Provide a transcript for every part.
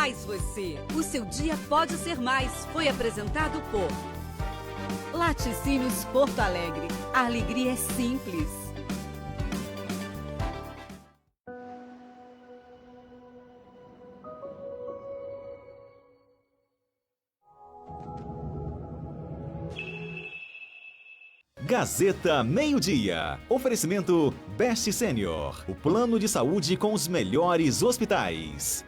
mais você. O seu dia pode ser mais. Foi apresentado por Laticínios Porto Alegre. A alegria é simples. Gazeta Meio-Dia. Oferecimento Best Senior. O plano de saúde com os melhores hospitais.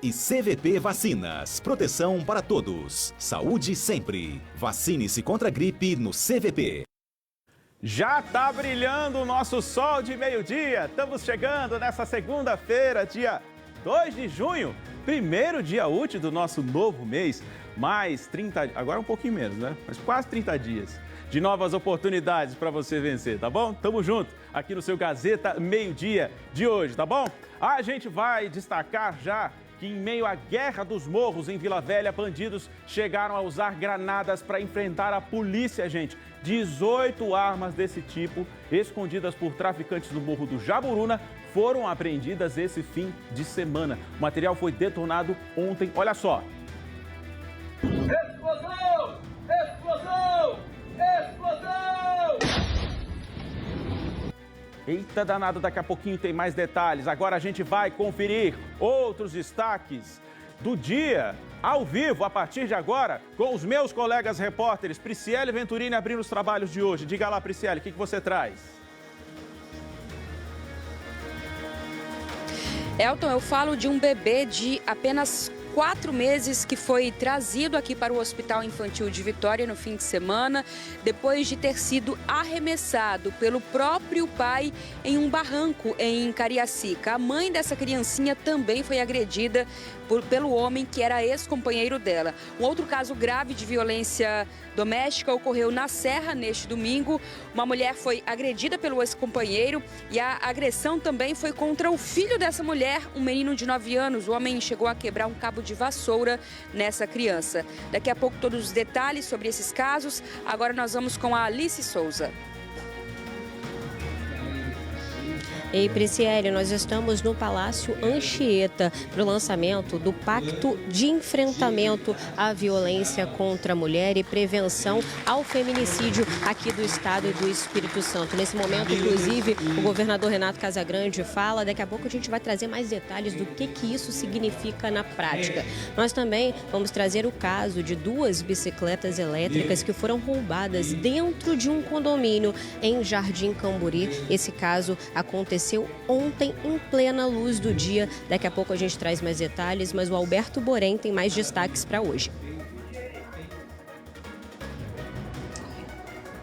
E CVP Vacinas. Proteção para todos. Saúde sempre. Vacine-se contra a gripe no CVP. Já tá brilhando o nosso sol de meio-dia. Estamos chegando nessa segunda-feira, dia 2 de junho. Primeiro dia útil do nosso novo mês. Mais 30, agora um pouquinho menos, né? Mas quase 30 dias de novas oportunidades para você vencer, tá bom? Tamo junto aqui no seu Gazeta Meio-Dia de hoje, tá bom? A gente vai destacar já que em meio à guerra dos morros em Vila Velha, bandidos chegaram a usar granadas para enfrentar a polícia, gente. 18 armas desse tipo, escondidas por traficantes do Morro do Jaburuna, foram apreendidas esse fim de semana. O material foi detonado ontem, olha só. Explosão! Explosão! Explosão! Eita danado, daqui a pouquinho tem mais detalhes. Agora a gente vai conferir outros destaques do dia, ao vivo, a partir de agora, com os meus colegas repórteres. Prisciele Venturini abrindo os trabalhos de hoje. Diga lá, Prisciele, o que você traz? Elton, eu falo de um bebê de apenas 4 meses que foi trazido aqui para o Hospital Infantil de Vitória no fim de semana, depois de ter sido arremessado pelo próprio pai em um barranco em Cariacica. A mãe dessa criancinha também foi agredida pelo homem que era ex-companheiro dela. Um outro caso grave de violência doméstica ocorreu na Serra neste domingo. Uma mulher foi agredida pelo ex-companheiro e a agressão também foi contra o filho dessa mulher, um menino de 9 anos. O homem chegou a quebrar um cabo de vassoura nessa criança. Daqui a pouco todos os detalhes sobre esses casos. Agora nós vamos com a Alice Souza. Ei, Prisciele, nós estamos no Palácio Anchieta para o lançamento do Pacto de Enfrentamento à Violência contra a Mulher e Prevenção ao Feminicídio aqui do Estado do Espírito Santo. Nesse momento, inclusive, o governador Renato Casagrande fala, daqui a pouco a gente vai trazer mais detalhes do que isso significa na prática. Nós também vamos trazer o caso de 2 bicicletas elétricas que foram roubadas dentro de um condomínio em Jardim Camburi. Esse caso aconteceu ontem em plena luz do dia. Daqui a pouco a gente traz mais detalhes, mas o Alberto Borém tem mais destaques para hoje.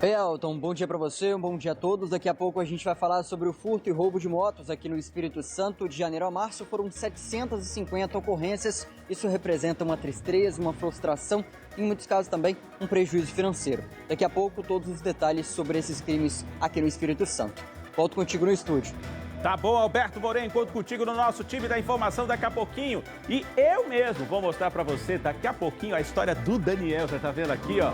Oi, Elton, bom dia para você, um bom dia a todos. Daqui a pouco a gente vai falar sobre o furto e roubo de motos aqui no Espírito Santo. De janeiro a março foram 750 ocorrências. Isso representa uma tristeza, uma frustração e, em muitos casos, também um prejuízo financeiro. Daqui a pouco, todos os detalhes sobre esses crimes aqui no Espírito Santo. Volto contigo no estúdio. Tá bom, Alberto Borém, conto contigo no nosso time da informação daqui a pouquinho. E eu mesmo vou mostrar pra você daqui a pouquinho a história do Daniel. Você tá vendo aqui, ó?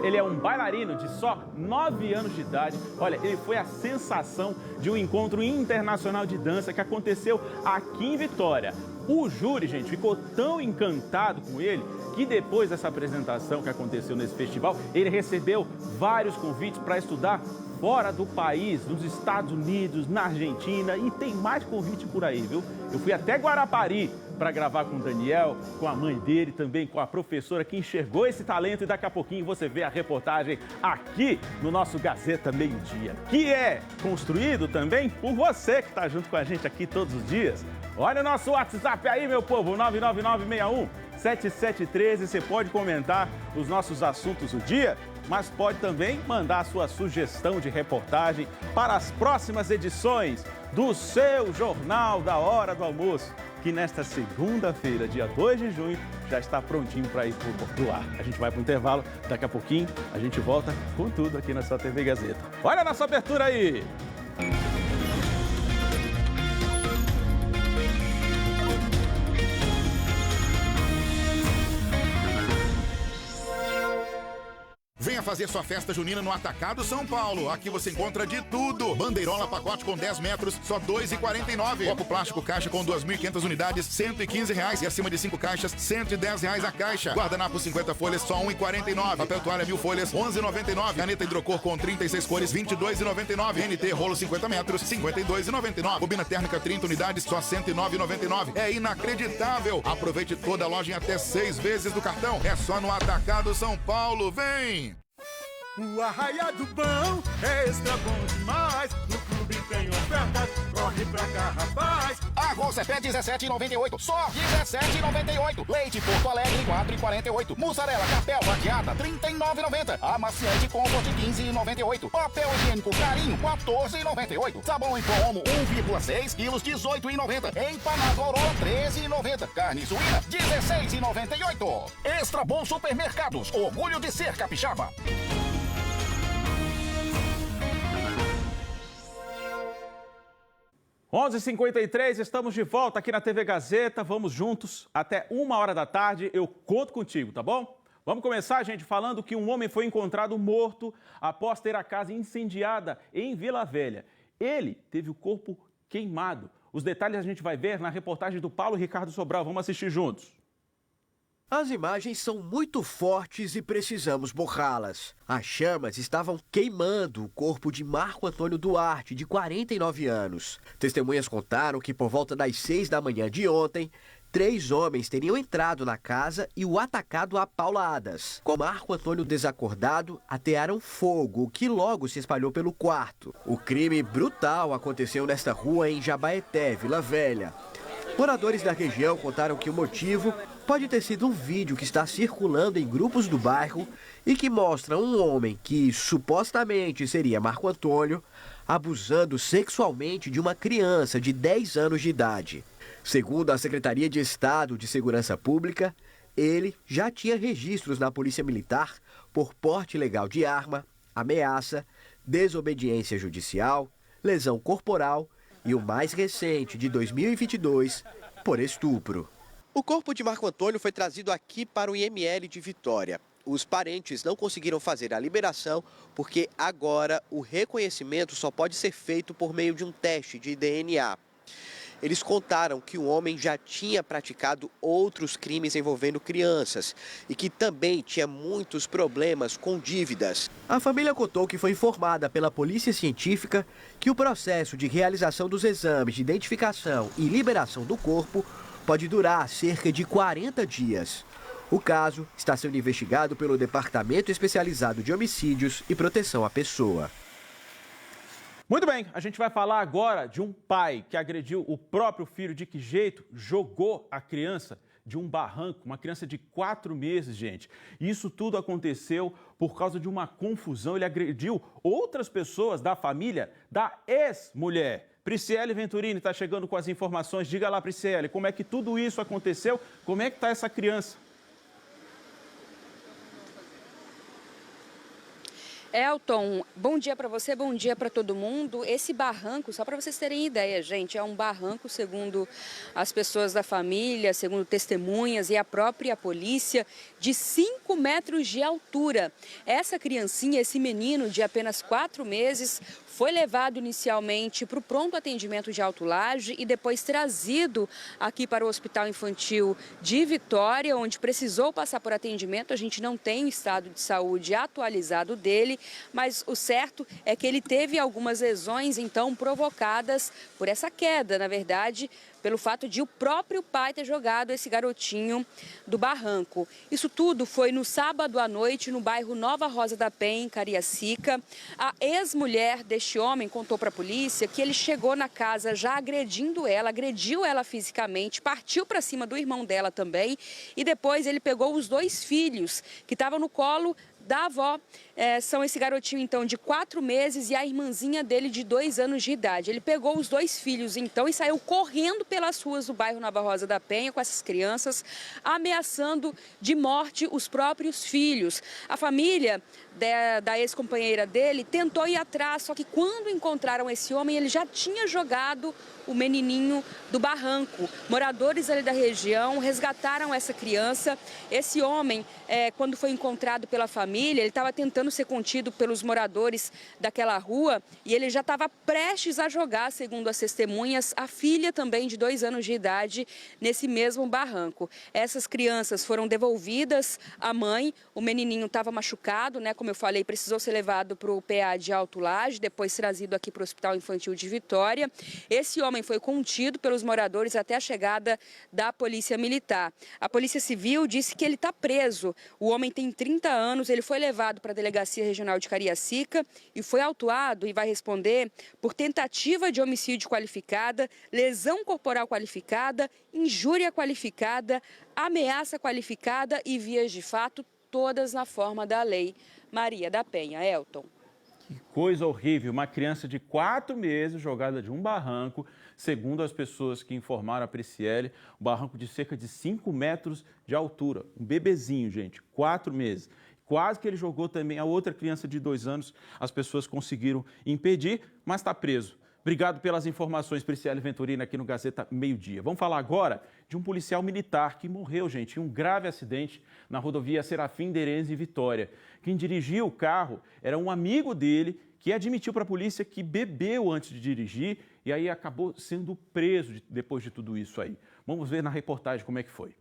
Ele é um bailarino de só 9 anos de idade. Olha, ele foi a sensação de um encontro internacional de dança que aconteceu aqui em Vitória. O júri, gente, ficou tão encantado com ele que depois dessa apresentação que aconteceu nesse festival, ele recebeu vários convites para estudar fora do país, nos Estados Unidos, na Argentina, e tem mais convite por aí, viu? Eu fui até Guarapari para gravar com o Daniel, com a mãe dele, também com a professora que enxergou esse talento, e daqui a pouquinho você vê a reportagem aqui no nosso Gazeta Meio-Dia, que é construído também por você que está junto com a gente aqui todos os dias. Olha o nosso WhatsApp aí, meu povo, 99961-7713, você pode comentar os nossos assuntos do dia, mas pode também mandar a sua sugestão de reportagem para as próximas edições do seu Jornal da Hora do Almoço, que nesta segunda-feira, dia 2 de junho, já está prontinho para ir pro ar. A gente vai para o intervalo, daqui a pouquinho a gente volta com tudo aqui na sua TV Gazeta. Olha a nossa abertura aí! Venha fazer sua festa junina no Atacado São Paulo. Aqui você encontra de tudo. Bandeirola pacote com 10 metros, só R$ 2,49. Copo plástico caixa com 2.500 unidades, R$ 115. E acima de 5 caixas, R$ 110 a caixa. Guardanapo 50 folhas, só R$ 1,49. Papel toalha 1000 folhas, R$ 11,99. Caneta hidrocor com 36 cores, R$ 22,99. NT rolo 50 metros, R$ 52,99. Bobina térmica 30 unidades, só R$ 109,99. É inacreditável. Aproveite toda a loja em até 6 vezes do cartão. É só no Atacado São Paulo. Vem! O Arraiá do Pão é extra bom demais. No clube tem ofertas, corre pra cá, rapaz. Arroz Cepé 17,98, só 17,98. Leite Porto Alegre 4,48. Mussarela Capel Vadiata 39,90. Amaciante Comfort 15,98. Papel higiênico Carinho 14,98. Sabão em pó Omo 1,6 quilos 18,90. Empanado Aurora 13,90. Carne suína 16,98. Extra Bom Supermercados, orgulho de ser capixaba. 11h53, estamos de volta aqui na TV Gazeta. Vamos juntos até 1h da tarde. Eu conto contigo, tá bom? Vamos começar, gente, falando que um homem foi encontrado morto após ter a casa incendiada em Vila Velha. Ele teve o corpo queimado. Os detalhes a gente vai ver na reportagem do Paulo Ricardo Sobral. Vamos assistir juntos. As imagens são muito fortes e precisamos borrá-las. As chamas estavam queimando o corpo de Marco Antônio Duarte, de 49 anos. Testemunhas contaram que por volta das 6 da manhã de ontem, 3 homens teriam entrado na casa e o atacado a pauladas. Com Marco Antônio desacordado, atearam fogo, que logo se espalhou pelo quarto. O crime brutal aconteceu nesta rua em Jabaeté, Vila Velha. Moradores da região contaram que o motivo pode ter sido um vídeo que está circulando em grupos do bairro e que mostra um homem que supostamente seria Marco Antônio abusando sexualmente de uma criança de 10 anos de idade. Segundo a Secretaria de Estado de Segurança Pública, ele já tinha registros na Polícia Militar por porte ilegal de arma, ameaça, desobediência judicial, lesão corporal e o mais recente, de 2022, por estupro. O corpo de Marco Antônio foi trazido aqui para o IML de Vitória. Os parentes não conseguiram fazer a liberação porque agora o reconhecimento só pode ser feito por meio de um teste de DNA. Eles contaram que o homem já tinha praticado outros crimes envolvendo crianças e que também tinha muitos problemas com dívidas. A família contou que foi informada pela Polícia Científica que o processo de realização dos exames de identificação e liberação do corpo pode durar cerca de 40 dias. O caso está sendo investigado pelo Departamento Especializado de Homicídios e Proteção à Pessoa. Muito bem, a gente vai falar agora de um pai que agrediu o próprio filho. De que jeito? Jogou a criança de um barranco, uma criança de 4 meses, gente. Isso tudo aconteceu por causa de uma confusão. Ele agrediu outras pessoas da família da ex-mulher. Prisciele Venturini está chegando com as informações. Diga lá, Prisciele, como é que tudo isso aconteceu? Como é que está essa criança? Elton, bom dia para você, bom dia para todo mundo. Esse barranco, só para vocês terem ideia, gente, é um barranco, segundo as pessoas da família, segundo testemunhas e a própria polícia, de 5 metros de altura. Essa criancinha, esse menino de apenas 4 meses, foi levado inicialmente para o pronto atendimento de Alto Laje e depois trazido aqui para o Hospital Infantil de Vitória, onde precisou passar por atendimento. A gente não tem o estado de saúde atualizado dele, mas o certo é que ele teve algumas lesões, então, provocadas por essa queda, na verdade, pelo fato de o próprio pai ter jogado esse garotinho do barranco. Isso tudo foi no sábado à noite, no bairro Nova Rosa da Penha, em Cariacica. A ex-mulher deste homem contou para a polícia que ele chegou na casa já agredindo ela, agrediu ela fisicamente, partiu para cima do irmão dela também e depois ele pegou os 2 filhos que estavam no colo da avó. São esse garotinho, então, de 4 meses e a irmãzinha dele de 2 anos de idade. Ele pegou os 2 filhos, então, e saiu correndo pelas ruas do bairro Nova Rosa da Penha com essas crianças, ameaçando de morte os próprios filhos. A família da ex-companheira dele tentou ir atrás, só que quando encontraram esse homem, ele já tinha jogado o menininho do barranco. Moradores ali da região resgataram essa criança. Esse homem, quando foi encontrado pela família, família, ele estava tentando ser contido pelos moradores daquela rua e ele já estava prestes a jogar, segundo as testemunhas, a filha também de 2 anos de idade nesse mesmo barranco. Essas crianças foram devolvidas à mãe, o menininho estava machucado, né? Como eu falei, precisou ser levado para o PA de Alto Lage, depois trazido aqui para o Hospital Infantil de Vitória. Esse homem foi contido pelos moradores até a chegada da Polícia Militar. A Polícia Civil disse que ele está preso. O homem tem 30 anos, ele foi levado para a Delegacia Regional de Cariacica e foi autuado e vai responder por tentativa de homicídio qualificada, lesão corporal qualificada, injúria qualificada, ameaça qualificada e vias de fato, todas na forma da lei. Maria da Penha. Elton. Que coisa horrível, uma criança de 4 meses jogada de um barranco, segundo as pessoas que informaram a Prisciele, um barranco de cerca de 5 metros de altura, um bebezinho, gente, 4 meses. Quase que ele jogou também a outra criança de 2 anos, as pessoas conseguiram impedir, mas está preso. Obrigado pelas informações, Prisciele Venturini, aqui no Gazeta Meio-Dia. Vamos falar agora de um policial militar que morreu, gente, em um grave acidente na rodovia Serafim Derenze, em Vitória. Quem dirigia o carro era um amigo dele que admitiu para a polícia que bebeu antes de dirigir e aí acabou sendo preso depois de tudo isso aí. Vamos ver na reportagem como é que foi.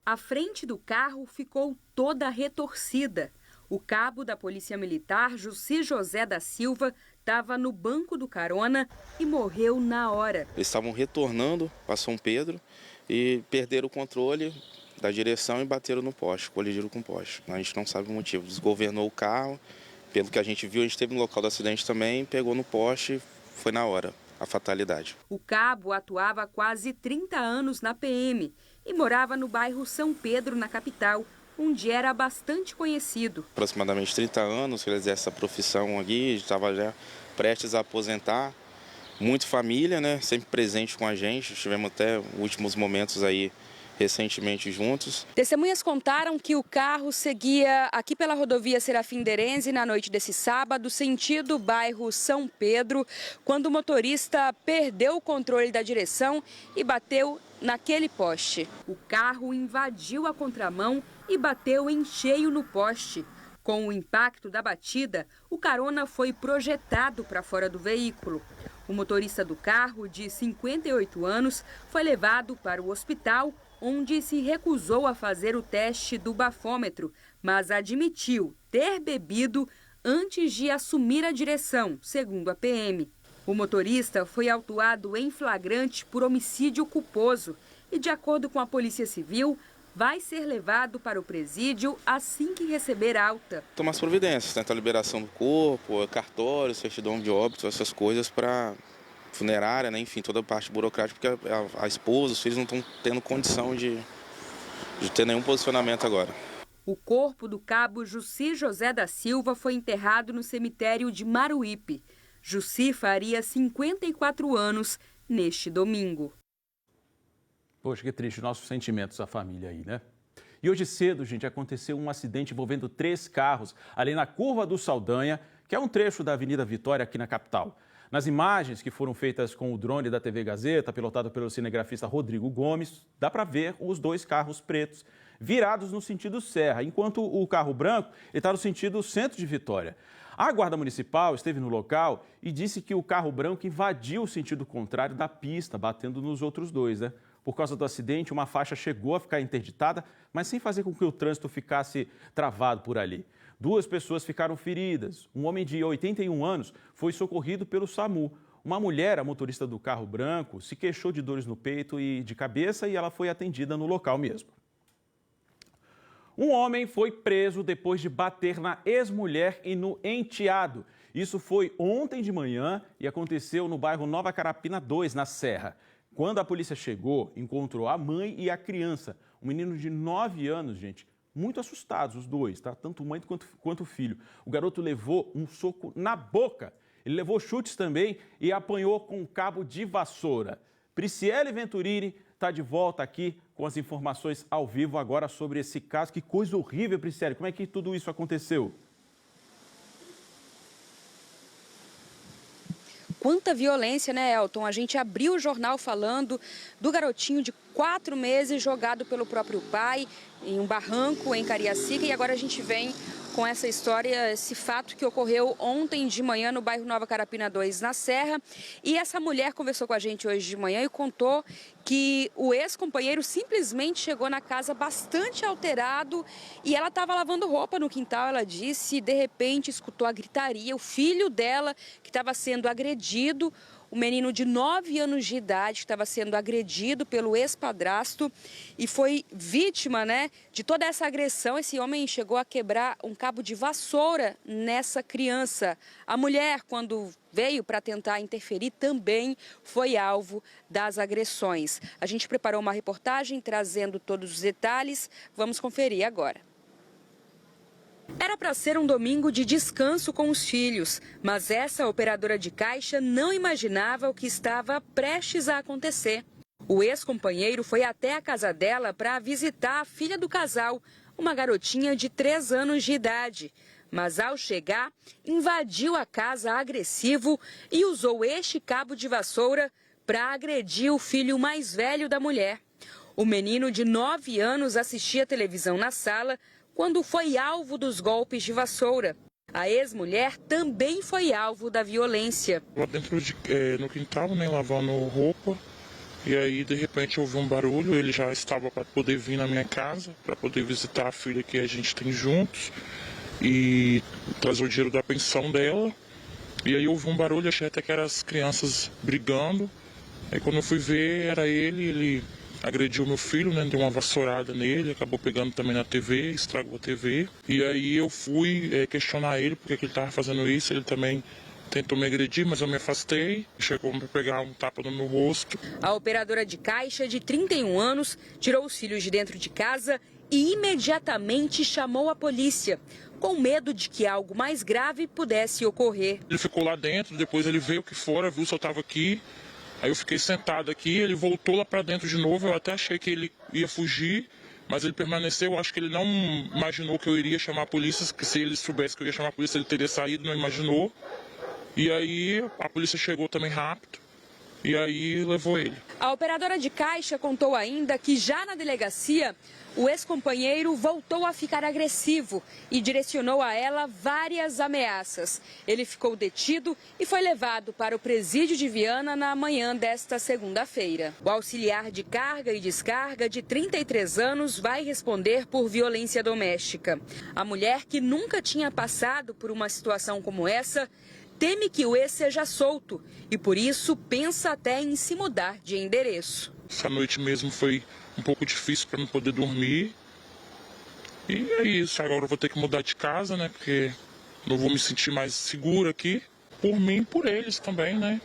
A frente do carro ficou toda retorcida. O cabo da Polícia Militar, Jussi José da Silva, estava no banco do carona e morreu na hora. Eles estavam retornando para São Pedro e perderam o controle da direção e bateram no poste, colidiram com o poste. A gente não sabe o motivo. Desgovernou o carro, pelo que a gente viu, a gente esteve no local do acidente também, pegou no poste, foi na hora a fatalidade. O cabo atuava há quase 30 anos na PM e morava no bairro São Pedro, na capital, onde era bastante conhecido. Aproximadamente 30 anos que ele exerce essa profissão aqui, estava já prestes a aposentar. Muito família, né? Sempre presente com a gente, tivemos até últimos momentos aí recentemente juntos. Testemunhas contaram que o carro seguia aqui pela rodovia Serafim Derenze na noite desse sábado, sentido bairro São Pedro, quando o motorista perdeu o controle da direção e bateu naquele poste. O carro invadiu a contramão e bateu em cheio no poste. Com o impacto da batida, o carona foi projetado para fora do veículo. O motorista do carro, de 58 anos, foi levado para o hospital, onde se recusou a fazer o teste do bafômetro, mas admitiu ter bebido antes de assumir a direção, segundo a PM. O motorista foi autuado em flagrante por homicídio culposo e, de acordo com a Polícia Civil, vai ser levado para o presídio assim que receber alta. Tomar as providências, tentar a liberação do corpo, cartório, certidão de óbito, essas coisas para funerária, né? Enfim, toda a parte burocrática, porque a esposa, os filhos não estão tendo condição de ter nenhum posicionamento agora. O corpo do cabo Jussi José da Silva foi enterrado no cemitério de Maruípe. Jussi faria 54 anos neste domingo. Poxa, que triste, nossos sentimentos à família aí, né? E hoje cedo, gente, aconteceu um acidente envolvendo 3 carros ali na Curva do Saldanha, que é um trecho da Avenida Vitória aqui na capital. Nas imagens que foram feitas com o drone da TV Gazeta, pilotado pelo cinegrafista Rodrigo Gomes, dá para ver os 2 carros pretos virados no sentido Serra, enquanto o carro branco está no sentido centro de Vitória. A Guarda Municipal esteve no local e disse que o carro branco invadiu o sentido contrário da pista, batendo nos outros 2, né? Por causa do acidente, uma faixa chegou a ficar interditada, mas sem fazer com que o trânsito ficasse travado por ali. 2 pessoas ficaram feridas. Um homem de 81 anos foi socorrido pelo SAMU. Uma mulher, a motorista do carro branco, se queixou de dores no peito e de cabeça e ela foi atendida no local mesmo. Um homem foi preso depois de bater na ex-mulher e no enteado. Isso foi ontem de manhã e aconteceu no bairro Nova Carapina 2, na Serra. Quando a polícia chegou, encontrou a mãe e a criança, um menino de 9 anos, gente, muito assustados os 2, tá? Tanto mãe quanto o filho. O garoto levou um soco na boca, ele levou chutes também e apanhou com um cabo de vassoura. Prisciele Venturini está de volta aqui com as informações ao vivo agora sobre esse caso. Que coisa horrível, Prisciele, como é que tudo isso aconteceu? quanta violência, né, Elton? A gente abriu o jornal falando do garotinho de 4 meses jogado pelo próprio pai em um barranco em Cariacica, e agora a gente vem com essa história, esse fato que ocorreu ontem de manhã no bairro Nova Carapina 2, na Serra. E essa mulher conversou com a gente hoje de manhã e contou que o ex-companheiro simplesmente chegou na casa bastante alterado e ela estava lavando roupa no quintal, ela disse, e de repente escutou a gritaria. O filho dela, que estava sendo agredido, o menino de 9 anos de idade, que estava sendo agredido pelo ex-padrasto e foi vítima, né, de toda essa agressão. Esse homem chegou a quebrar um cabo de vassoura nessa criança. A mulher, quando veio para tentar interferir, também foi alvo das agressões. A gente preparou uma reportagem trazendo todos os detalhes. Vamos conferir agora. Era para ser um domingo de descanso com os filhos, mas essa operadora de caixa não imaginava o que estava prestes a acontecer. O ex-companheiro foi até a casa dela para visitar a filha do casal, uma garotinha de 3 anos de idade. Mas ao chegar, invadiu a casa agressivo e usou este cabo de vassoura para agredir o filho mais velho da mulher. O menino de 9 anos assistia televisão na sala quando foi alvo dos golpes de vassoura. A ex-mulher também foi alvo da violência. Lá dentro no quintal, né, lavando roupa, e aí de repente houve um barulho. Ele já estava para poder vir na minha casa, para poder visitar a filha que a gente tem juntos e trazer o dinheiro da pensão dela. E aí houve um barulho, achei até que eram as crianças brigando. Aí quando eu fui ver, era ele agrediu meu filho, né, deu uma vassourada nele, acabou pegando também na TV, estragou a TV. E aí eu fui questionar ele porque que ele estava fazendo isso. Ele também tentou me agredir, mas eu me afastei. Chegou para pegar um tapa no meu rosto. A operadora de caixa, de 31 anos, tirou os filhos de dentro de casa e imediatamente chamou a polícia, com medo de que algo mais grave pudesse ocorrer. Ele ficou lá dentro, depois ele veio aqui fora, viu se eu estava aqui. Aí eu fiquei sentado aqui, ele voltou lá para dentro de novo. Eu até achei que ele ia fugir, mas ele permaneceu. Eu acho que ele não imaginou que eu iria chamar a polícia, que se ele soubesse que eu ia chamar a polícia, ele teria saído, não imaginou. E aí a polícia chegou também rápido, e aí levou ele. A operadora de caixa contou ainda que já na delegacia, o ex-companheiro voltou a ficar agressivo e direcionou a ela várias ameaças. Ele ficou detido e foi levado para o presídio de Viana na manhã desta segunda-feira. O auxiliar de carga e descarga, de 33 anos, vai responder por violência doméstica. A mulher, que nunca tinha passado por uma situação como essa, teme que o ex seja solto e, por isso, pensa até em se mudar de endereço. Essa noite mesmo foi um pouco difícil para não poder dormir. E é isso, agora eu vou ter que mudar de casa, né? Porque não vou me sentir mais seguro aqui. Por mim e por eles também, né?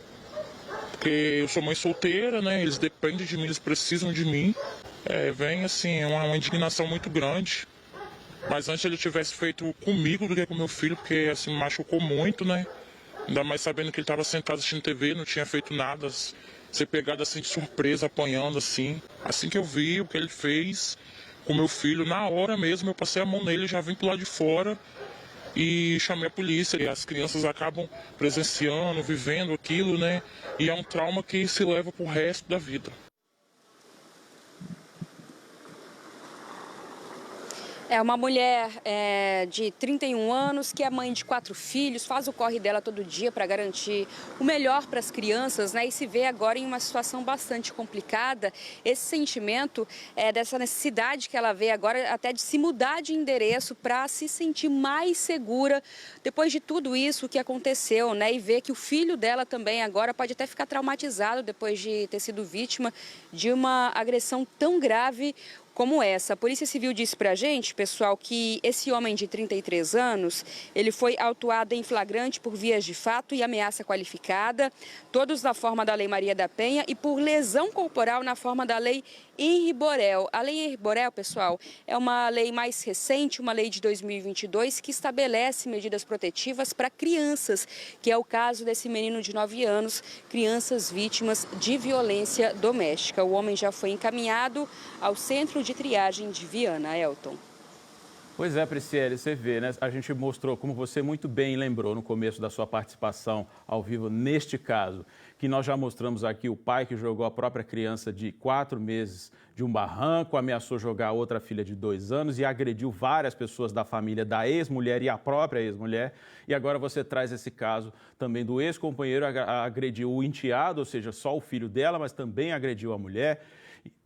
Porque eu sou mãe solteira, né? Eles dependem de mim, eles precisam de mim. Vem assim, uma indignação muito grande. Mas antes ele tivesse feito comigo do que com meu filho, porque assim, me machucou muito, né? Ainda mais sabendo que ele estava sentado assistindo TV, não tinha feito nada. Ser pegado assim de surpresa, apanhando assim. Assim que eu vi o que ele fez com meu filho, na hora mesmo eu passei a mão nele, já vim pro lado de fora e chamei a polícia. E as crianças acabam presenciando, vivendo aquilo, né? E é um trauma que se leva pro resto da vida. É uma mulher de 31 anos, que é mãe de 4 filhos, faz o corre dela todo dia para garantir o melhor para as crianças, né? E se vê agora em uma situação bastante complicada. Esse sentimento dessa necessidade que ela vê agora até de se mudar de endereço para se sentir mais segura depois de tudo isso que aconteceu, né? E ver que o filho dela também agora pode até ficar traumatizado depois de ter sido vítima de uma agressão tão grave como essa. A Polícia Civil disse pra gente, pessoal, que esse homem de 33 anos, ele foi autuado em flagrante por vias de fato e ameaça qualificada, todos na forma da Lei Maria da Penha, e por lesão corporal na forma da Lei Henri Borel. A Lei Henri Borel, pessoal, é uma lei mais recente, uma lei de 2022, que estabelece medidas protetivas para crianças, que é o caso desse menino de 9 anos, crianças vítimas de violência doméstica. O homem já foi encaminhado ao Centro de Triagem de Viana. Elton. Pois é, Prisciele, você vê, né? A gente mostrou, como você muito bem lembrou no começo da sua participação ao vivo neste caso, que nós já mostramos aqui o pai que jogou a própria criança de 4 meses de um barranco, ameaçou jogar a outra filha de 2 anos e agrediu várias pessoas da família da ex-mulher e a própria ex-mulher. E agora você traz esse caso também do ex-companheiro, agrediu o enteado, ou seja, só o filho dela, mas também agrediu a mulher.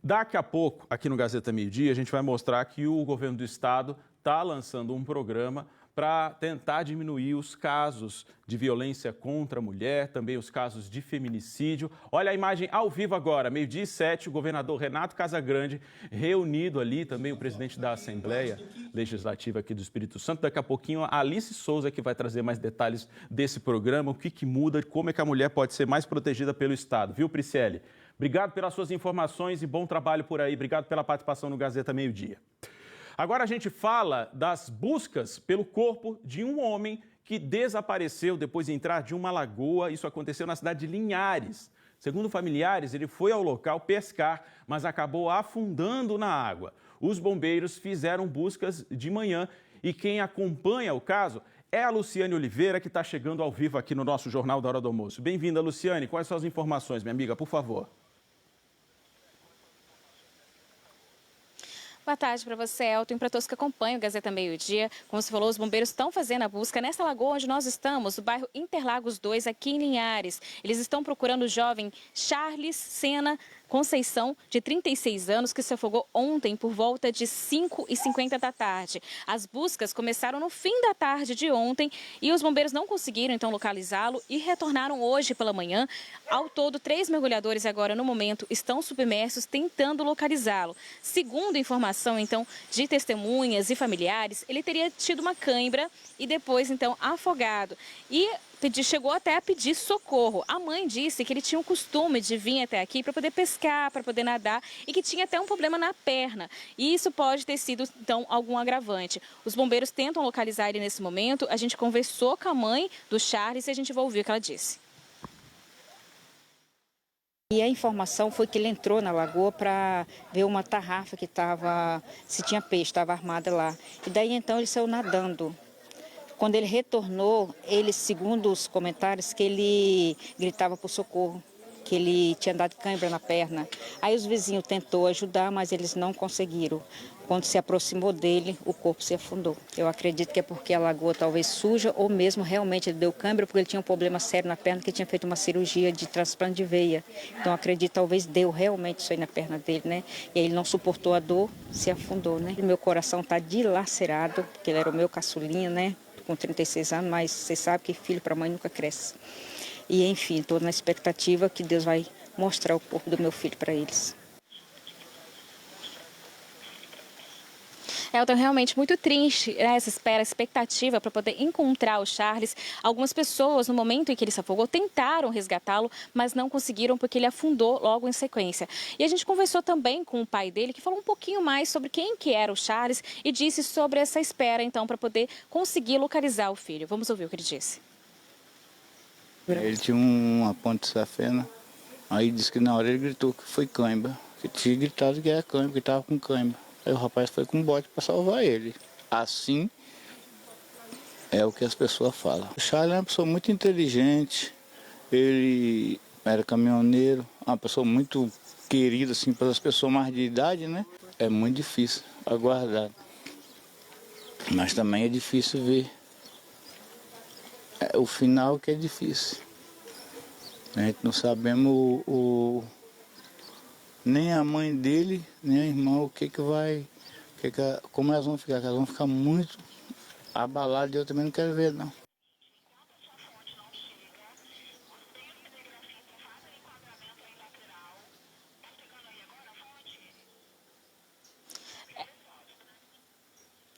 Daqui a pouco, aqui no Gazeta Meio-Dia, a gente vai mostrar que o governo do estado está lançando um programa para tentar diminuir os casos de violência contra a mulher, também os casos de feminicídio. Olha a imagem ao vivo agora, 12h07, o governador Renato Casagrande reunido ali, também o presidente da Assembleia Legislativa aqui do Espírito Santo. Daqui a pouquinho a Alice Souza que vai trazer mais detalhes desse programa, o que muda, como é que a mulher pode ser mais protegida pelo Estado, viu, Prisciele? Obrigado pelas suas informações e bom trabalho por aí. Obrigado pela participação no Gazeta Meio-Dia. Agora a gente fala das buscas pelo corpo de um homem que desapareceu depois de entrar de uma lagoa. Isso aconteceu na cidade de Linhares. Segundo familiares, ele foi ao local pescar, mas acabou afundando na água. Os bombeiros fizeram buscas de manhã e quem acompanha o caso é a Luciane Oliveira, que está chegando ao vivo aqui no nosso Jornal da Hora do Almoço. Bem-vinda, Luciane. Quais são as informações, minha amiga, por favor? Boa tarde para você, Elton, e para todos que acompanham o Gazeta Meio-Dia. Como você falou, os bombeiros estão fazendo a busca nessa lagoa onde nós estamos, no bairro Interlagos 2, aqui em Linhares. Eles estão procurando o jovem Charles Sena Conceição, de 36 anos, que se afogou ontem por volta de 5h50 da tarde. As buscas começaram no fim da tarde de ontem e os bombeiros não conseguiram, então, localizá-lo e retornaram hoje pela manhã. Ao todo, 3 mergulhadores agora, no momento, estão submersos tentando localizá-lo. Segundo informação, então, de testemunhas e familiares, ele teria tido uma cãibra e depois, então, afogado. E chegou até a pedir socorro. A mãe disse que ele tinha o costume de vir até aqui para poder pescar, para poder nadar e que tinha até um problema na perna. E isso pode ter sido, então, algum agravante. Os bombeiros tentam localizar ele nesse momento. A gente conversou com a mãe do Charles e a gente vai ouvir o que ela disse. E a informação foi que ele entrou na lagoa para ver uma tarrafa que estava, se tinha peixe, estava armada lá. E daí então ele saiu nadando. Quando ele retornou, ele, segundo os comentários, que ele gritava por socorro, que ele tinha dado cãibra na perna. Aí os vizinhos tentou ajudar, mas eles não conseguiram. Quando se aproximou dele, o corpo se afundou. Eu acredito que é porque a lagoa talvez suja ou mesmo realmente ele deu cãibra porque ele tinha um problema sério na perna, que tinha feito uma cirurgia de transplante de veia. Então acredito talvez deu realmente isso aí na perna dele, né? E aí ele não suportou a dor, se afundou, né? Meu coração está dilacerado, porque ele era o meu caçulinha, né? Com 36 anos, mas você sabe que filho para mãe nunca cresce. E enfim, estou na expectativa que Deus vai mostrar o corpo do meu filho para eles. Elton, realmente muito triste, né, essa espera, expectativa para poder encontrar o Charles. Algumas pessoas, no momento em que ele se afogou, tentaram resgatá-lo, mas não conseguiram porque ele afundou logo em sequência. E a gente conversou também com o pai dele, que falou um pouquinho mais sobre quem que era o Charles e disse sobre essa espera, então, para poder conseguir localizar o filho. Vamos ouvir o que ele disse. Ele tinha uma ponte de safena, aí disse que na hora ele gritou que foi cãibra, que tinha gritado que era cãibra, que estava com cãibra. Aí o rapaz foi com um bote para salvar ele. Assim é o que as pessoas falam. O Charles é uma pessoa muito inteligente, ele era caminhoneiro, uma pessoa muito querida assim, pelas pessoas mais de idade, né? É muito difícil aguardar, mas também é difícil ver. É o final que é difícil. A gente não sabemos nem a mãe dele, nem a irmã, como elas vão ficar. Elas vão ficar muito abaladas e eu também não quero ver, não.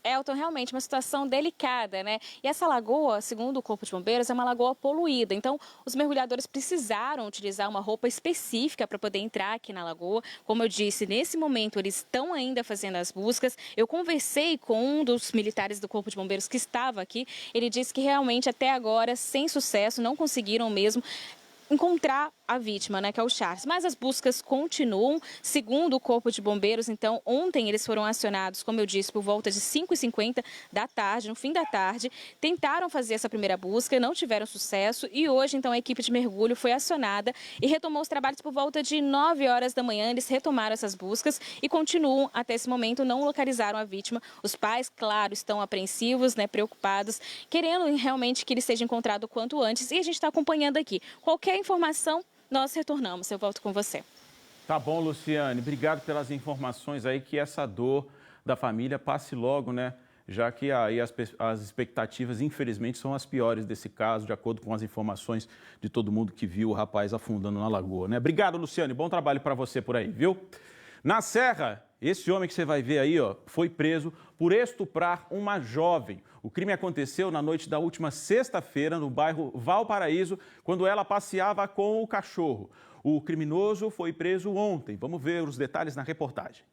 Elton, realmente uma situação delicada, né? E essa lagoa, segundo o Corpo de Bombeiros, é uma lagoa poluída. Então, os mergulhadores precisaram utilizar uma roupa específica para poder entrar aqui na lagoa. Como eu disse, nesse momento eles estão ainda fazendo as buscas. Eu conversei com um dos militares do Corpo de Bombeiros que estava aqui. Ele disse que realmente até agora, sem sucesso, não conseguiram mesmo encontrar a vítima, né, que é o Charles. Mas as buscas continuam, segundo o Corpo de Bombeiros. Então, ontem eles foram acionados, como eu disse, por volta de 5h50 da tarde, no fim da tarde. Tentaram fazer essa primeira busca, não tiveram sucesso. E hoje, então, a equipe de mergulho foi acionada e retomou os trabalhos por volta de 9 horas da manhã. Eles retomaram essas buscas e continuam, até esse momento, não localizaram a vítima. Os pais, claro, estão apreensivos, né, preocupados, querendo realmente que ele seja encontrado o quanto antes. E a gente está acompanhando aqui. Qualquer informação, nós retornamos. Eu volto com você. Tá bom, Luciane. Obrigado pelas informações aí, que essa dor da família passe logo, né? Já que aí as expectativas, infelizmente, são as piores desse caso, de acordo com as informações de todo mundo que viu o rapaz afundando na lagoa, né? Obrigado, Luciane. Bom trabalho para você por aí, viu? Na Serra, esse homem que você vai ver aí, ó, foi preso por estuprar uma jovem. O crime aconteceu na noite da última sexta-feira, no bairro Valparaíso, quando ela passeava com o cachorro. O criminoso foi preso ontem. Vamos ver os detalhes na reportagem.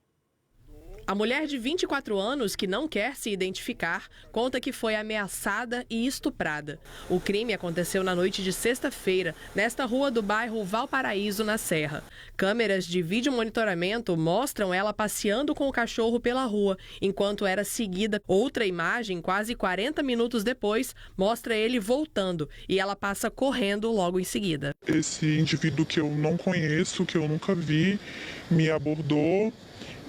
A mulher de 24 anos, que não quer se identificar, conta que foi ameaçada e estuprada. O crime aconteceu na noite de sexta-feira, nesta rua do bairro Valparaíso, na Serra. Câmeras de vídeo monitoramento mostram ela passeando com o cachorro pela rua, enquanto era seguida. Outra imagem, quase 40 minutos depois, mostra ele voltando e ela passa correndo logo em seguida. Esse indivíduo que eu não conheço, que eu nunca vi, me abordou.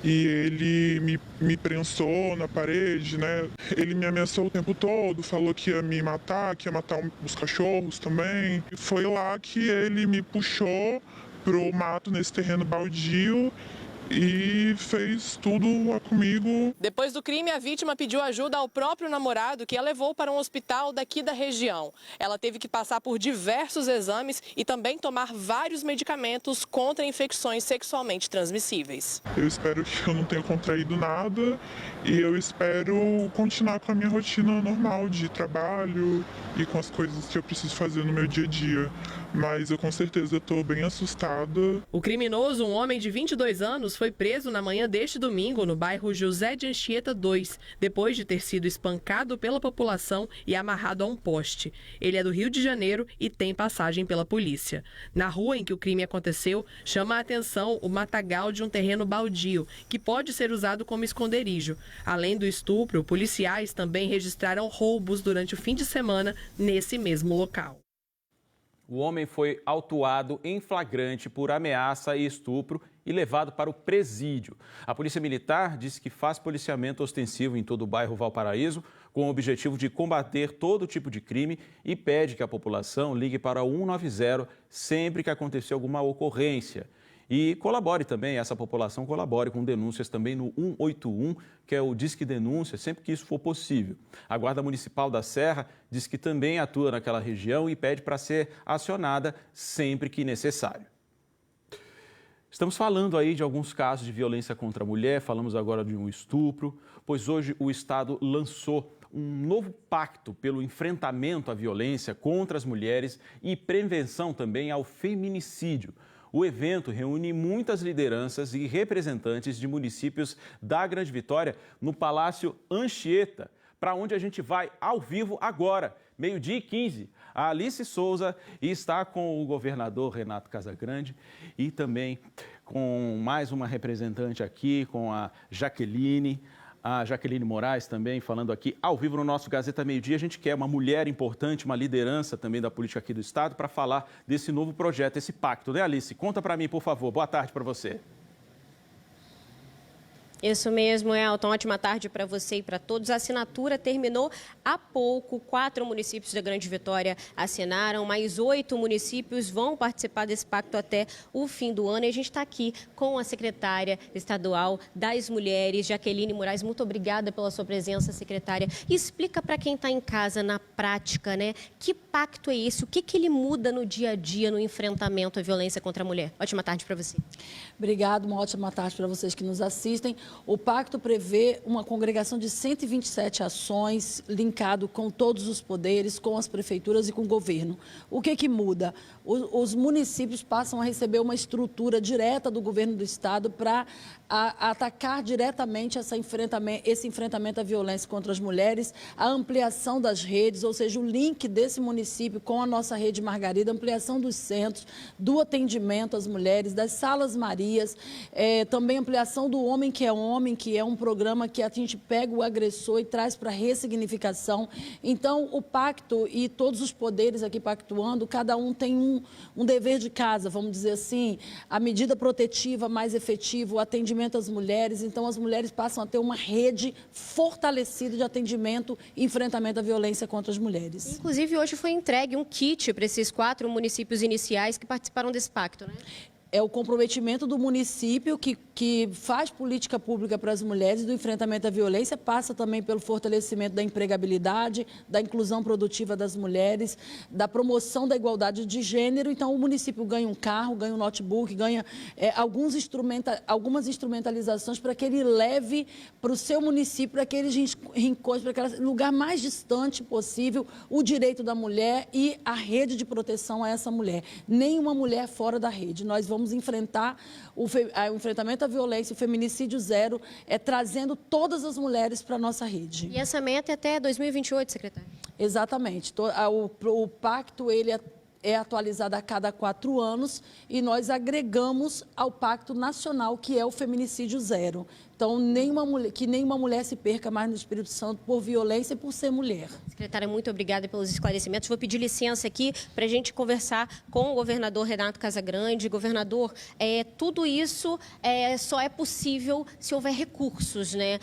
E ele me prensou na parede, né? Ele me ameaçou o tempo todo, falou que ia me matar, que ia matar os cachorros também. E foi lá que ele me puxou pro mato, nesse terreno baldio, e fez tudo comigo. Depois do crime, a vítima pediu ajuda ao próprio namorado, que a levou para um hospital daqui da região. Ela teve que passar por diversos exames e também tomar vários medicamentos contra infecções sexualmente transmissíveis. Eu espero que eu não tenha contraído nada e eu espero continuar com a minha rotina normal de trabalho e com as coisas que eu preciso fazer no meu dia a dia. Mas eu com certeza estou bem assustada. O criminoso, um homem de 22 anos, foi preso na manhã deste domingo no bairro José de Anchieta 2, depois de ter sido espancado pela população e amarrado a um poste. Ele é do Rio de Janeiro e tem passagem pela polícia. Na rua em que o crime aconteceu, chama a atenção o matagal de um terreno baldio, que pode ser usado como esconderijo. Além do estupro, policiais também registraram roubos durante o fim de semana nesse mesmo local. O homem foi autuado em flagrante por ameaça e estupro e levado para o presídio. A Polícia Militar disse que faz policiamento ostensivo em todo o bairro Valparaíso com o objetivo de combater todo tipo de crime e pede que a população ligue para o 190 sempre que acontecer alguma ocorrência. E colabore também, essa população colabore com denúncias também no 181, que é o Disque Denúncia, sempre que isso for possível. A Guarda Municipal da Serra diz que também atua naquela região e pede para ser acionada sempre que necessário. Estamos falando aí de alguns casos de violência contra a mulher, falamos agora de um estupro, pois hoje o Estado lançou um novo pacto pelo enfrentamento à violência contra as mulheres e prevenção também ao feminicídio. O evento reúne muitas lideranças e representantes de municípios da Grande Vitória no Palácio Anchieta, para onde a gente vai ao vivo agora, 12h15. A Alice Souza está com o governador Renato Casagrande e também com mais uma representante aqui, com a Jaqueline Moraes também, falando aqui ao vivo no nosso Gazeta Meio-Dia. A gente quer uma mulher importante, uma liderança também da política aqui do Estado para falar desse novo projeto, esse pacto, né, Alice? Conta para mim, por favor. Boa tarde para você. Isso mesmo, Elton. Ótima tarde para você e para todos. A assinatura terminou há pouco. 4 municípios da Grande Vitória assinaram, mais 8 municípios vão participar desse pacto até o fim do ano. E a gente está aqui com a secretária estadual das Mulheres, Jaqueline Moraes. Muito obrigada pela sua presença, secretária. E explica para quem está em casa, na prática, né? Que pacto é esse? O que ele muda no dia a dia, no enfrentamento à violência contra a mulher? Ótima tarde para você. Obrigada, uma ótima tarde para vocês que nos assistem. O pacto prevê uma congregação de 127 ações, linkado com todos os poderes, com as prefeituras e com o governo. O que muda? Os municípios passam a receber uma estrutura direta do governo do Estado para atacar diretamente esse enfrentamento à violência contra as mulheres, a ampliação das redes, ou seja, o link desse município município, com a nossa Rede Margarida, ampliação dos centros, do atendimento às mulheres, das Salas Marias, também ampliação do Homem que é Homem, que é um programa que a gente pega o agressor e traz para ressignificação. Então, o pacto e todos os poderes aqui pactuando, cada um tem um dever de casa, vamos dizer assim, a medida protetiva mais efetiva, o atendimento às mulheres. Então, as mulheres passam a ter uma rede fortalecida de atendimento e enfrentamento à violência contra as mulheres. Inclusive, hoje foi entregue um kit para esses 4 municípios iniciais que participaram desse pacto, né? É o comprometimento do município que faz política pública para as mulheres, do enfrentamento à violência, passa também pelo fortalecimento da empregabilidade, da inclusão produtiva das mulheres, da promoção da igualdade de gênero. Então, o município ganha um carro, ganha um notebook, ganha algumas instrumentalizações para que ele leve para o seu município, para aqueles rincões, para aquele lugar mais distante possível, o direito da mulher e a rede de proteção a essa mulher. Nenhuma mulher fora da rede. Nós vamos enfrentar o enfrentamento à violência, o feminicídio zero, trazendo todas as mulheres para a nossa rede. E essa meta é até 2028, secretária? Exatamente. O pacto ele é atualizado a cada 4 anos e nós agregamos ao Pacto Nacional, que é o feminicídio zero. Então, que nenhuma mulher se perca mais no Espírito Santo por violência e por ser mulher. Secretária, muito obrigada pelos esclarecimentos. Vou pedir licença aqui para a gente conversar com o governador Renato Casagrande. Governador, tudo isso só é possível se houver recursos, né?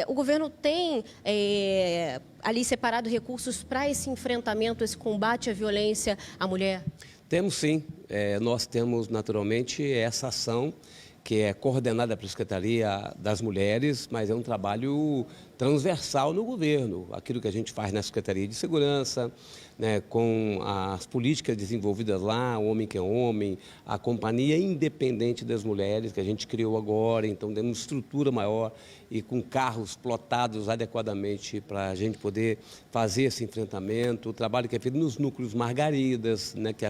O governo tem ali separado recursos para esse enfrentamento, esse combate à violência à mulher? Temos sim. Nós temos naturalmente essa ação que é coordenada pela Secretaria das Mulheres, mas é um trabalho transversal no governo. Aquilo que a gente faz na Secretaria de Segurança, né, com as políticas desenvolvidas lá, o Homem que é Homem, a Companhia Independente das Mulheres, que a gente criou agora, então demos estrutura maior e com carros plotados adequadamente para a gente poder fazer esse enfrentamento. O trabalho que é feito nos núcleos Margaridas, né, que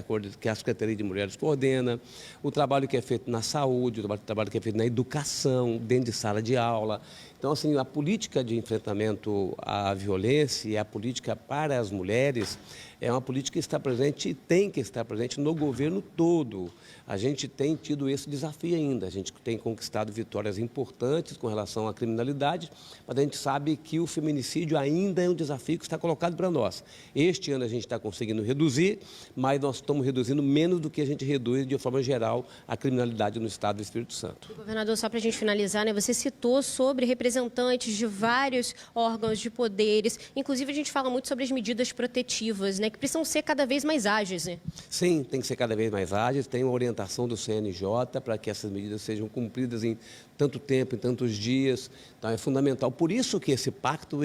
a Secretaria de Mulheres coordena, o trabalho que é feito na saúde, o trabalho que é feito na educação, dentro de sala de aula. Então, assim, a política de enfrentamento à violência e a política para as mulheres é uma política que está presente e tem que estar presente no governo todo. A gente tem tido esse desafio ainda, a gente tem conquistado vitórias importantes com relação à criminalidade, mas a gente sabe que o feminicídio ainda é um desafio que está colocado para nós. Este ano a gente está conseguindo reduzir, mas nós estamos reduzindo menos do que a gente reduz de forma geral a criminalidade no estado do Espírito Santo. Governador, só para a gente finalizar, né, você citou sobre representantes de vários órgãos de poderes, inclusive a gente fala muito sobre as medidas protetivas, né, que precisam ser cada vez mais ágeis, né? Sim, tem que ser cada vez mais ágeis, tem uma orientação do CNJ para que essas medidas sejam cumpridas em tanto tempo, em tantos dias, então é fundamental. Por isso que esse pacto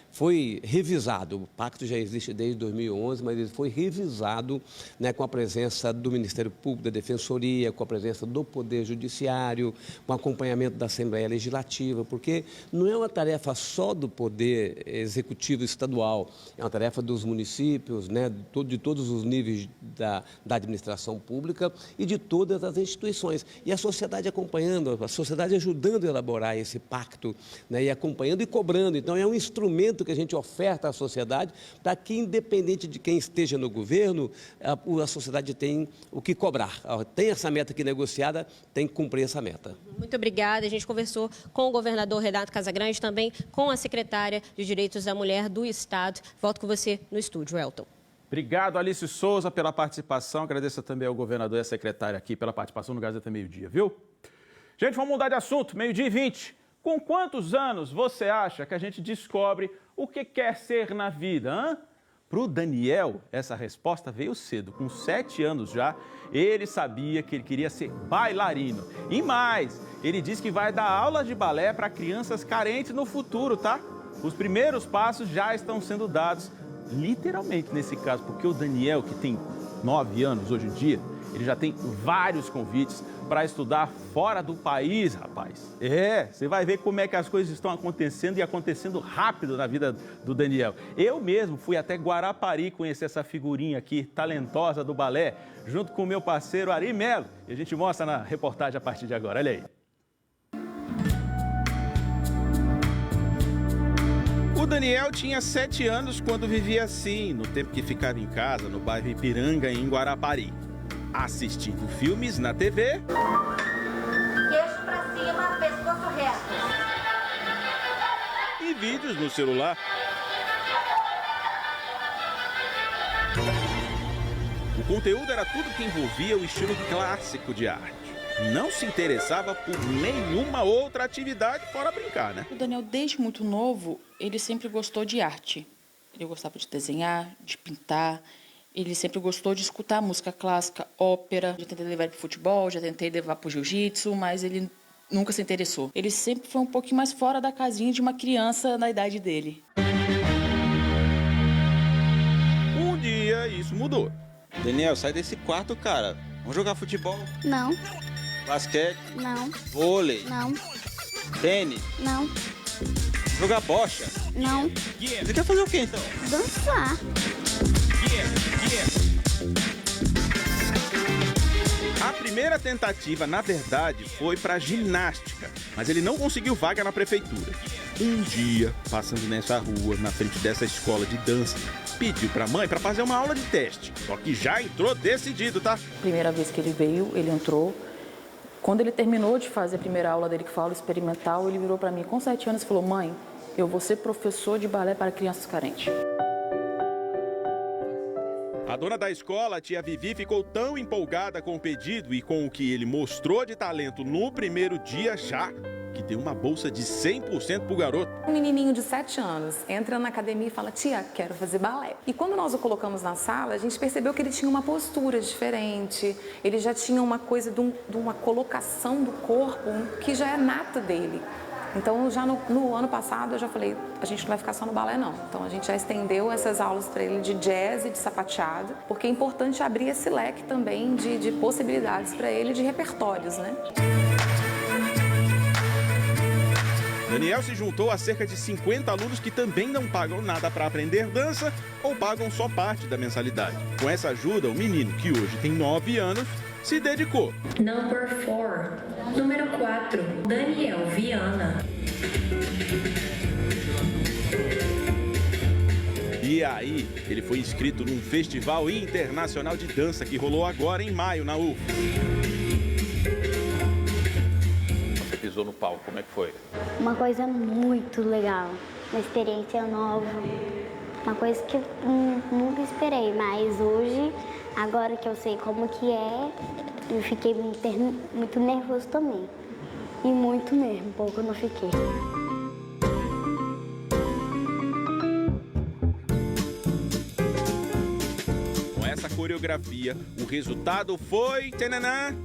foi revisado. O pacto já existe desde 2011, mas ele foi revisado, né, com a presença do Ministério Público, da Defensoria, com a presença do Poder Judiciário, com acompanhamento da Assembleia Legislativa, porque não é uma tarefa só do Poder Executivo Estadual, é uma tarefa dos municípios, né, de todos os níveis da administração pública e de todas as instituições. E a sociedade acompanhando, a sociedade ajudando a elaborar esse pacto, né, e acompanhando e cobrando. Então, é um instrumento que a gente oferta à sociedade para que, independente de quem esteja no governo, a sociedade tem o que cobrar. Tem essa meta aqui negociada, tem que cumprir essa meta. Muito obrigada. A gente conversou com o governador Renato Casagrande, também com a secretária de Direitos da Mulher do Estado. Volto com você no estúdio, Elton. Obrigado, Alice Souza, pela participação. Agradeço também ao governador e à secretária aqui pela participação no Gazeta Meio-Dia, viu? Gente, vamos mudar de assunto. 12h20. Com quantos anos você acha que a gente descobre o que quer ser na vida, Para o Daniel, essa resposta veio cedo. Com 7 anos já, ele sabia que ele queria ser bailarino. E mais, ele diz que vai dar aulas de balé para crianças carentes no futuro, tá? Os primeiros passos já estão sendo dados, literalmente nesse caso, porque o Daniel, que tem 9 anos hoje em dia, ele já tem vários convites para estudar fora do país, rapaz. Você vai ver como é que as coisas estão acontecendo e acontecendo rápido na vida do Daniel. Eu mesmo fui até Guarapari conhecer essa figurinha aqui, talentosa do balé, junto com o meu parceiro Ari Melo. E a gente mostra na reportagem a partir de agora. Olha aí. O Daniel tinha 7 anos quando vivia assim, no tempo que ficava em casa, no bairro Ipiranga, em Guarapari, assistindo filmes na TV. Queixo pra cima, pescoço reto. E vídeos no celular. O conteúdo era tudo que envolvia o estilo clássico de arte. Não se interessava por nenhuma outra atividade fora brincar, né? O Daniel, desde muito novo, ele sempre gostou de arte. Ele gostava de desenhar, de pintar. Ele sempre gostou de escutar música clássica, ópera. Já tentei levar ele para futebol, já tentei levar para o jiu-jitsu, mas ele nunca se interessou. Ele sempre foi um pouquinho mais fora da casinha de uma criança na idade dele. Um dia isso mudou. Daniel, sai desse quarto, cara. Vamos jogar futebol? Não. Basquete? Não. Vôlei? Não. Tênis? Não. Jogar bocha? Não. Você quer fazer o quê, então? Dançar. A primeira tentativa, na verdade, foi para ginástica, mas ele não conseguiu vaga na prefeitura. Um dia, passando nessa rua, na frente dessa escola de dança, pediu para a mãe para fazer uma aula de teste. Só que já entrou decidido, tá? Primeira vez que ele veio, ele entrou. Quando ele terminou de fazer a primeira aula dele, que foi a aula experimental, ele virou para mim com 7 anos e falou: mãe, eu vou ser professor de balé para crianças carentes. A dona da escola, a tia Vivi, ficou tão empolgada com o pedido e com o que ele mostrou de talento no primeiro dia já, que deu uma bolsa de 100% pro garoto. Um menininho de 7 anos entra na academia e fala: tia, quero fazer balé. E quando nós o colocamos na sala, a gente percebeu que ele tinha uma postura diferente, ele já tinha uma coisa de uma colocação do corpo que já é nata dele. Então, já no ano passado, eu já falei: a gente não vai ficar só no balé, não. Então, a gente já estendeu essas aulas para ele de jazz e de sapateado, porque é importante abrir esse leque também de possibilidades para ele, de repertórios, né? Daniel se juntou a cerca de 50 alunos que também não pagam nada para aprender dança ou pagam só parte da mensalidade. Com essa ajuda, o menino, que hoje tem 9 anos, se dedicou. Number 4. Número 4, Daniel Viana. E aí, ele foi inscrito num festival internacional de dança que rolou agora em maio na UF. Você pisou no palco, como é que foi? Uma coisa muito legal, uma experiência nova, uma coisa que eu nunca esperei, mas hoje, agora que eu sei como que é, eu fiquei muito nervoso também. E muito mesmo, pouco eu não fiquei. Com essa coreografia, o resultado foi... Tananã,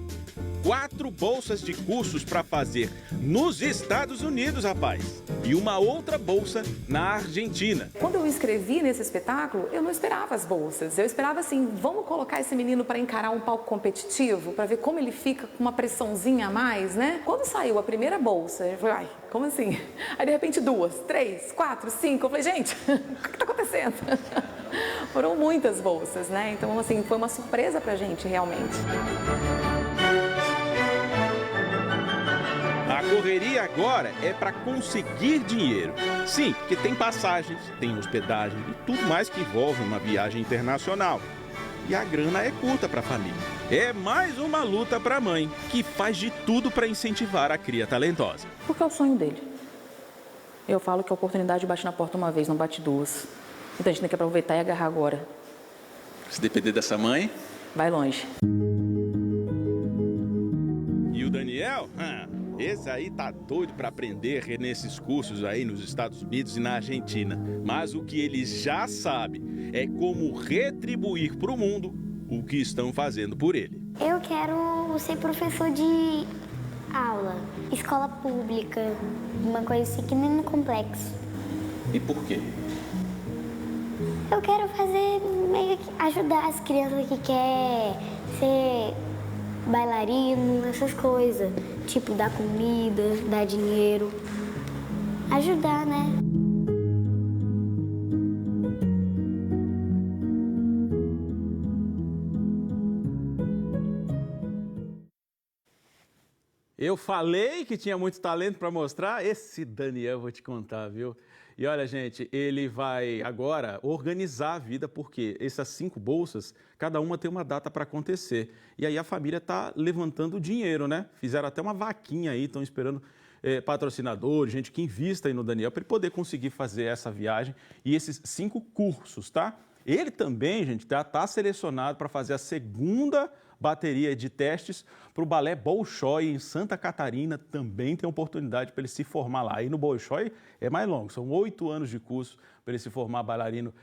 4 bolsas de cursos para fazer nos Estados Unidos, rapaz. E uma outra bolsa na Argentina. Quando eu inscrevi nesse espetáculo, eu não esperava as bolsas. Eu esperava assim: vamos colocar esse menino para encarar um palco competitivo, para ver como ele fica com uma pressãozinha a mais, né? Quando saiu a primeira bolsa, eu falei: ai, como assim? Aí de repente 2, 3, 4, 5. Eu falei: gente, o que está acontecendo? Foram muitas bolsas, né? Então, assim, foi uma surpresa pra gente, realmente. A correria agora é para conseguir dinheiro. Sim, porque tem passagens, tem hospedagem e tudo mais que envolve uma viagem internacional. E a grana é curta para a família. É mais uma luta para a mãe, que faz de tudo para incentivar a cria talentosa. Porque é o sonho dele. Eu falo que a oportunidade bate na porta uma vez, não bate duas. Então a gente tem que aproveitar e agarrar agora. Se depender dessa mãe... vai longe. E o Daniel? Esse aí tá doido para aprender nesses cursos aí nos Estados Unidos e na Argentina. Mas o que ele já sabe é como retribuir para o mundo o que estão fazendo por ele. Eu quero ser professor de aula, escola pública, uma coisa assim que nem no complexo. E por quê? Eu quero fazer, meio que ajudar as crianças que querem ser bailarino, essas coisas. Tipo, dar comida, dar dinheiro. Ajudar, né? Eu falei que tinha muito talento para mostrar. Esse Daniel, vou te contar, viu? E olha, gente, ele vai agora organizar a vida, porque essas 5 bolsas, cada uma tem uma data para acontecer. E aí a família está levantando dinheiro, né? Fizeram até uma vaquinha aí, estão esperando patrocinadores, gente que invista aí no Daniel, para ele poder conseguir fazer essa viagem e esses 5 cursos, tá? Ele também, gente, está selecionado para fazer a segunda bateria de testes para o Balé Bolshoi em Santa Catarina. Também tem oportunidade para ele se formar lá. Aí no Bolshoi é mais longo, são 8 anos de curso para ele se formar bailarino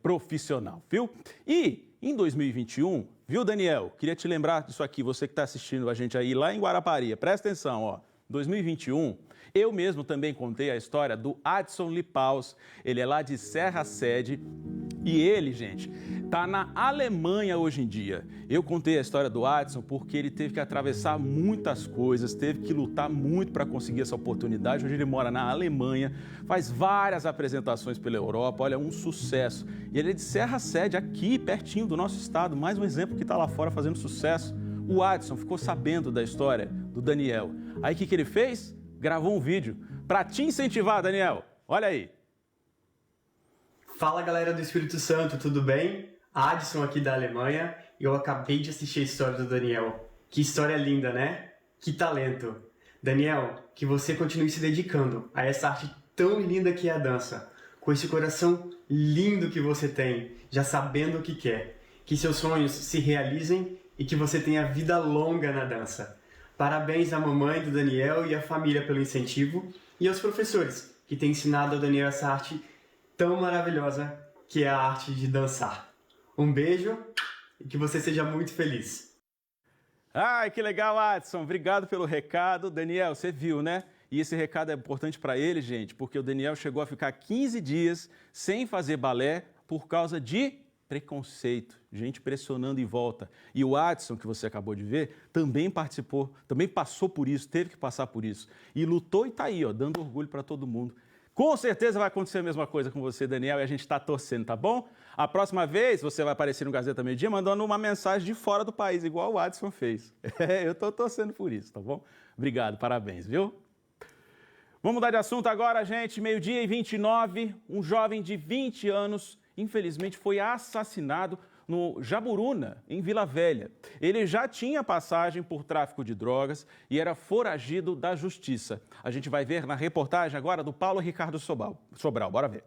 profissional, viu? E em 2021, viu, Daniel? Queria te lembrar disso aqui, você que está assistindo a gente aí lá em Guarapari, presta atenção, ó. 2021, eu mesmo também contei a história do Adson Lipaus. Ele é lá de Serra Sede e ele, gente, tá na Alemanha hoje em dia. Eu contei a história do Adson porque ele teve que atravessar muitas coisas, teve que lutar muito para conseguir essa oportunidade. Hoje ele mora na Alemanha, faz várias apresentações pela Europa, olha, um sucesso. E ele é de Serra Sede, aqui pertinho do nosso estado, mais um exemplo que está lá fora fazendo sucesso. O Adson ficou sabendo da história do Daniel. Aí o que ele fez? Gravou um vídeo para te incentivar, Daniel. Olha aí. Fala, galera do Espírito Santo, tudo bem? Adson aqui da Alemanha. Eu acabei de assistir a história do Daniel. Que história linda, né? Que talento. Daniel, que você continue se dedicando a essa arte tão linda que é a dança. Com esse coração lindo que você tem, já sabendo o que quer. Que seus sonhos se realizem e que você tenha vida longa na dança. Parabéns à mamãe do Daniel e à família pelo incentivo e aos professores que têm ensinado ao Daniel essa arte tão maravilhosa que é a arte de dançar. Um beijo e que você seja muito feliz. Ai, que legal, Adson. Obrigado pelo recado. Daniel, você viu, né? E esse recado é importante para ele, gente, porque o Daniel chegou a ficar 15 dias sem fazer balé por causa de preconceito, gente pressionando em volta. E o Adson, que você acabou de ver, também participou, também passou por isso, teve que passar por isso. E lutou e está aí, ó, dando orgulho para todo mundo. Com certeza vai acontecer a mesma coisa com você, Daniel, e a gente está torcendo, tá bom? A próxima vez você vai aparecer no Gazeta Meio Dia mandando uma mensagem de fora do país, igual o Adson fez. Eu estou torcendo por isso, tá bom? Obrigado, parabéns, viu? Vamos mudar de assunto agora, gente. 12h29, um jovem de 20 anos infelizmente foi assassinado no Jaburuna, em Vila Velha. Ele já tinha passagem por tráfico de drogas e era foragido da justiça. A gente vai ver na reportagem agora do Paulo Ricardo Sobral. Bora ver.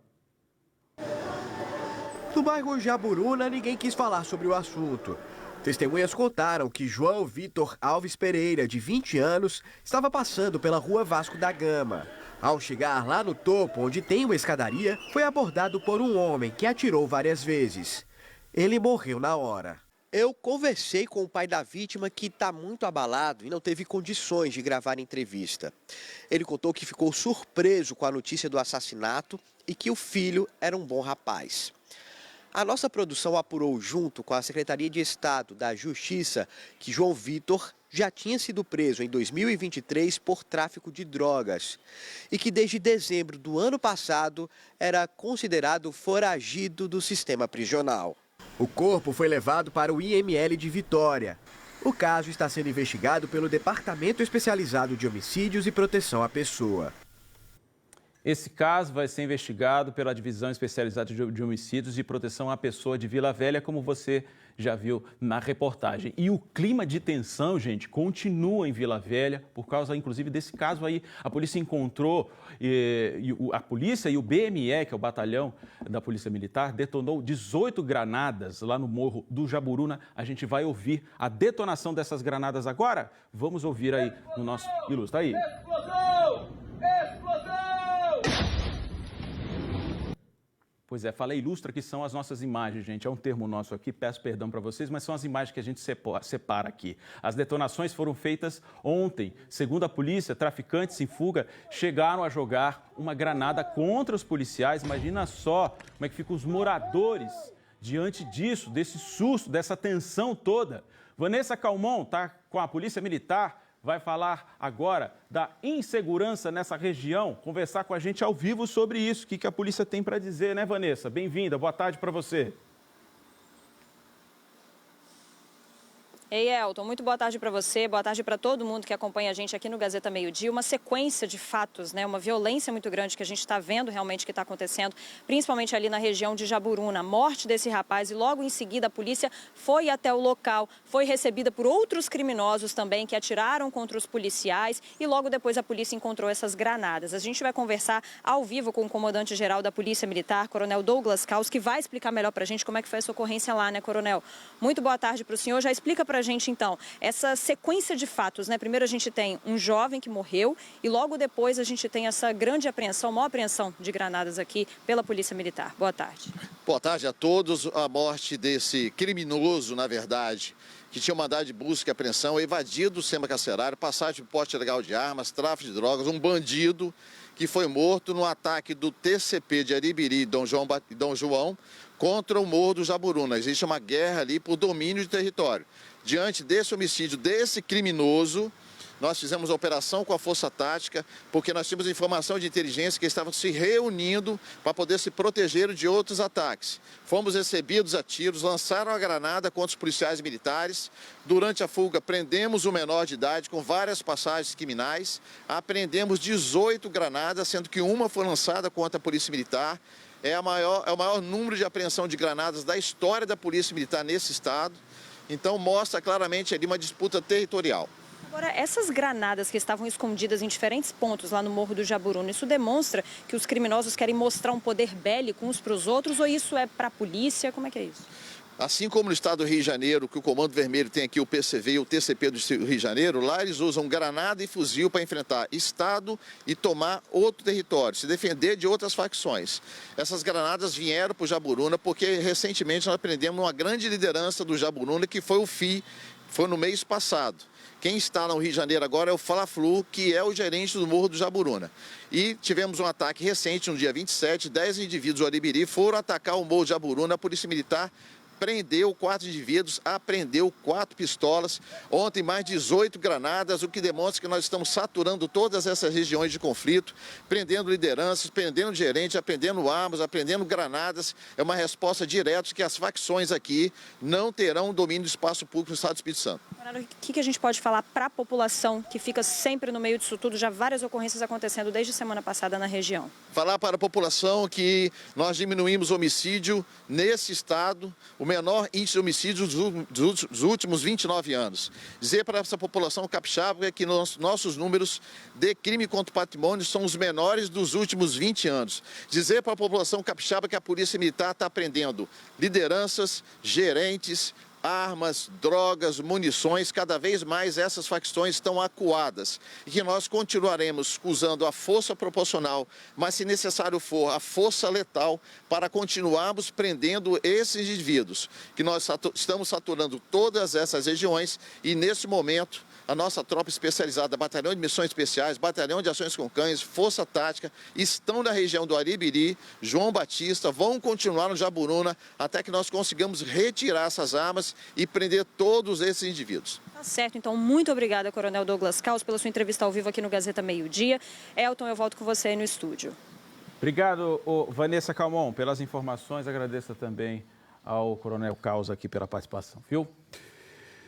No bairro Jaburuna, ninguém quis falar sobre o assunto. Testemunhas contaram que João Vitor Alves Pereira, de 20 anos, estava passando pela rua Vasco da Gama. Ao chegar lá no topo, onde tem uma escadaria, foi abordado por um homem que atirou várias vezes. Ele morreu na hora. Eu conversei com o pai da vítima, que está muito abalado e não teve condições de gravar a entrevista. Ele contou que ficou surpreso com a notícia do assassinato e que o filho era um bom rapaz. A nossa produção apurou junto com a Secretaria de Estado da Justiça que João Vitor já tinha sido preso em 2023 por tráfico de drogas e que desde dezembro do ano passado era considerado foragido do sistema prisional. O corpo foi levado para o IML de Vitória. O caso está sendo investigado pelo Departamento Especializado de Homicídios e Proteção à Pessoa. Esse caso vai ser investigado pela Divisão Especializada de Homicídios e Proteção à Pessoa de Vila Velha, como você já viu na reportagem. E o clima de tensão, gente, continua em Vila Velha, por causa, inclusive, desse caso aí. A polícia encontrou, a polícia e o BME, que é o batalhão da Polícia Militar, detonou 18 granadas lá no Morro do Jaburuna. A gente vai ouvir a detonação dessas granadas agora. Vamos ouvir aí no nosso Ilustra aí. Explosão! Explosão! Pois é, falei ilustra, que são as nossas imagens, gente. É um termo nosso aqui, peço perdão para vocês, mas são as imagens que a gente separa aqui. As detonações foram feitas ontem. Segundo a polícia, traficantes em fuga chegaram a jogar uma granada contra os policiais. Imagina só como é que ficam os moradores diante disso, desse susto, dessa tensão toda. Vanessa Calmon está com a Polícia Militar, vai falar agora da insegurança nessa região, conversar com a gente ao vivo sobre isso. O que a polícia tem para dizer, né, Vanessa? Bem-vinda, boa tarde para você. Ei, Elton, muito boa tarde para você, boa tarde para todo mundo que acompanha a gente aqui no Gazeta Meio Dia. Uma sequência de fatos, né? Uma violência muito grande que a gente está vendo realmente que está acontecendo, principalmente ali na região de Jaburuna. A morte desse rapaz e logo em seguida a polícia foi até o local, foi recebida por outros criminosos também que atiraram contra os policiais e logo depois a polícia encontrou essas granadas. A gente vai conversar ao vivo com o comandante-geral da Polícia Militar, Coronel Douglas Caos, que vai explicar melhor para a gente como é que foi essa ocorrência lá, né, Coronel? Muito boa tarde para o senhor. Já explica para a gente, então, essa sequência de fatos, né? Primeiro a gente tem um jovem que morreu e logo depois a gente tem essa grande apreensão, maior apreensão de granadas aqui pela Polícia Militar. Boa tarde. Boa tarde a todos. A morte desse criminoso, na verdade, que tinha mandado de busca e apreensão, evadido do sistema carcerário, passagem de porte ilegal de armas, tráfico de drogas, um bandido que foi morto no ataque do TCP de Aribiri e Dom João contra o Morro do Jaburuna. Existe uma guerra ali por domínio de território. Diante desse homicídio, desse criminoso, nós fizemos a operação com a Força Tática, porque nós tínhamos informação de inteligência que estavam se reunindo para poder se proteger de outros ataques. Fomos recebidos a tiros, lançaram a granada contra os policiais militares. Durante a fuga, prendemos um menor de idade com várias passagens criminais. Apreendemos 18 granadas, sendo que uma foi lançada contra a Polícia Militar. É o maior número de apreensão de granadas da história da Polícia Militar nesse estado. Então, mostra claramente ali uma disputa territorial. Agora, essas granadas que estavam escondidas em diferentes pontos lá no Morro do Jaburuna, isso demonstra que os criminosos querem mostrar um poder bélico uns para os outros ou isso é para a polícia? Como é que é isso? Assim como no estado do Rio de Janeiro, que o Comando Vermelho tem aqui o PCV e o TCP do Rio de Janeiro, lá eles usam granada e fuzil para enfrentar estado e tomar outro território, se defender de outras facções. Essas granadas vieram para o Jaburuna porque recentemente nós aprendemos uma grande liderança do Jaburuna, que foi o FI, foi no mês passado. Quem está no Rio de Janeiro agora é o Fla-Flu, que é o gerente do Morro do Jaburuna. E tivemos um ataque recente, no dia 27, 10 indivíduos do Aribiri foram atacar o Morro do Jaburuna. A Polícia Militar prendeu 4 indivíduos, apreendeu 4 pistolas, ontem mais 18 granadas, o que demonstra que nós estamos saturando todas essas regiões de conflito, prendendo lideranças, prendendo gerentes, apreendendo armas, apreendendo granadas. É uma resposta direta de que as facções aqui não terão domínio do espaço público no estado do Espírito Santo. O que a gente pode falar para a população que fica sempre no meio disso tudo, já várias ocorrências acontecendo desde a semana passada na região? Falar para a população que nós diminuímos o homicídio nesse estado, o menor índice de homicídio dos últimos 29 anos. Dizer para essa população capixaba que nossos números de crime contra o patrimônio são os menores dos últimos 20 anos. Dizer para a população capixaba que a Polícia Militar está prendendo lideranças, gerentes, armas, drogas, munições, cada vez mais essas facções estão acuadas e que nós continuaremos usando a força proporcional, mas se necessário for, a força letal para continuarmos prendendo esses indivíduos, que nós estamos saturando todas essas regiões e nesse momento a nossa tropa especializada, Batalhão de Missões Especiais, Batalhão de Ações com Cães, Força Tática, estão na região do Aribiri, João Batista, vão continuar no Jaburuna até que nós consigamos retirar essas armas e prender todos esses indivíduos. Tá certo, então muito obrigada, Coronel Douglas Caos, pela sua entrevista ao vivo aqui no Gazeta Meio Dia. Elton, eu volto com você aí no estúdio. Obrigado, Vanessa Calmon, pelas informações. Agradeço também ao Coronel Caos aqui pela participação, viu?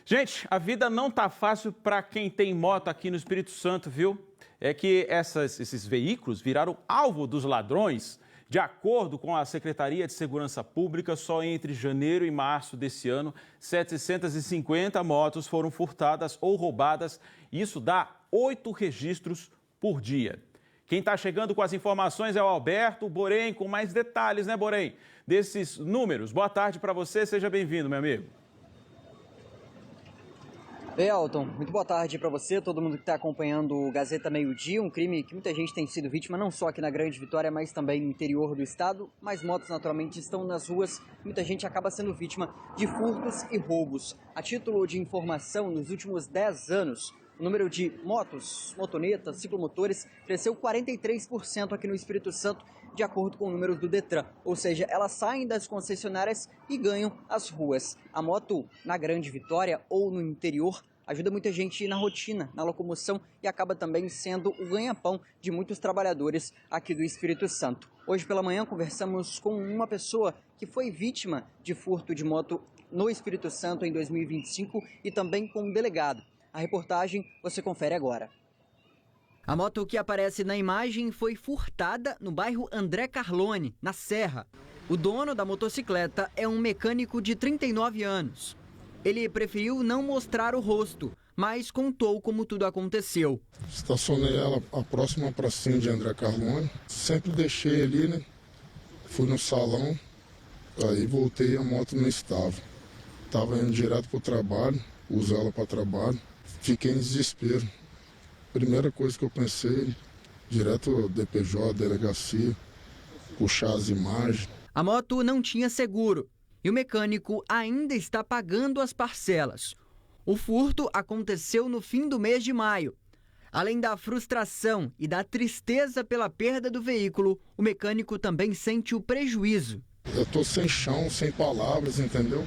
Gente, a vida não tá fácil para quem tem moto aqui no Espírito Santo, viu? É que esses veículos viraram alvo dos ladrões. De acordo com a Secretaria de Segurança Pública, só entre janeiro e março desse ano, 750 motos foram furtadas ou roubadas. Isso dá 8 registros por dia. Quem está chegando com as informações é o Alberto Borém, com mais detalhes, né, Borém? Desses números. Boa tarde para você, seja bem-vindo, meu amigo. Elton, muito boa tarde para você, todo mundo que está acompanhando o Gazeta Meio Dia, um crime que muita gente tem sido vítima, não só aqui na Grande Vitória, mas também no interior do estado. Mais motos naturalmente estão nas ruas, muita gente acaba sendo vítima de furtos e roubos. A título de informação, nos últimos 10 anos, o número de motos, motonetas, ciclomotores cresceu 43% aqui no Espírito Santo, de acordo com números do Detran. Ou seja, elas saem das concessionárias e ganham as ruas. A moto na Grande Vitória ou no interior ajuda muita gente na rotina, na locomoção e acaba também sendo o ganha-pão de muitos trabalhadores aqui do Espírito Santo. Hoje pela manhã conversamos com uma pessoa que foi vítima de furto de moto no Espírito Santo em 2025 e também com um delegado. A reportagem você confere agora. A moto que aparece na imagem foi furtada no bairro André Carlone, na Serra. O dono da motocicleta é um mecânico de 39 anos. Ele preferiu não mostrar o rosto, mas contou como tudo aconteceu. Estacionei ela a próxima pracinha de André Carlone. Sempre deixei ali, né? Fui no salão, aí voltei e a moto não estava. Estava indo direto para o trabalho, uso ela para trabalho. Fiquei em desespero. Primeira coisa que eu pensei, direto ao DPJ, delegacia, puxar as imagens. A moto não tinha seguro e o mecânico ainda está pagando as parcelas. O furto aconteceu no fim do mês de maio. Além da frustração e da tristeza pela perda do veículo, o mecânico também sente o prejuízo. Eu estou sem chão, sem palavras, entendeu?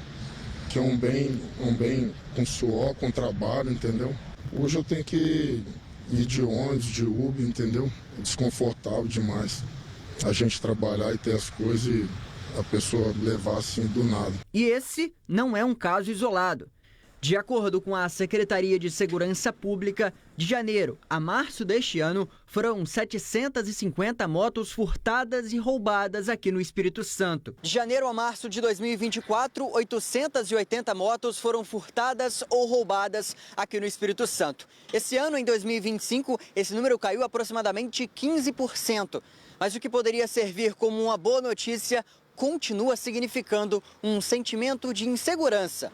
Que é um bem com suor, com trabalho, entendeu? Hoje eu tenho que ir de ônibus, de Uber, entendeu? É desconfortável demais a gente trabalhar e ter as coisas e a pessoa levar assim do nada. E esse não é um caso isolado. De acordo com a Secretaria de Segurança Pública, de janeiro a março deste ano, foram 750 motos furtadas e roubadas aqui no Espírito Santo. De janeiro a março de 2024, 880 motos foram furtadas ou roubadas aqui no Espírito Santo. Esse ano, em 2025, esse número caiu aproximadamente 15%. Mas o que poderia servir como uma boa notícia continua significando um sentimento de insegurança.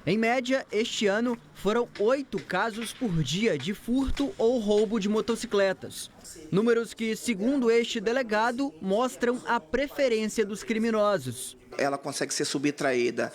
Em média, este ano, foram 8 casos por dia de furto ou roubo de motocicletas. Números que, segundo este delegado, mostram a preferência dos criminosos. Ela consegue ser subtraída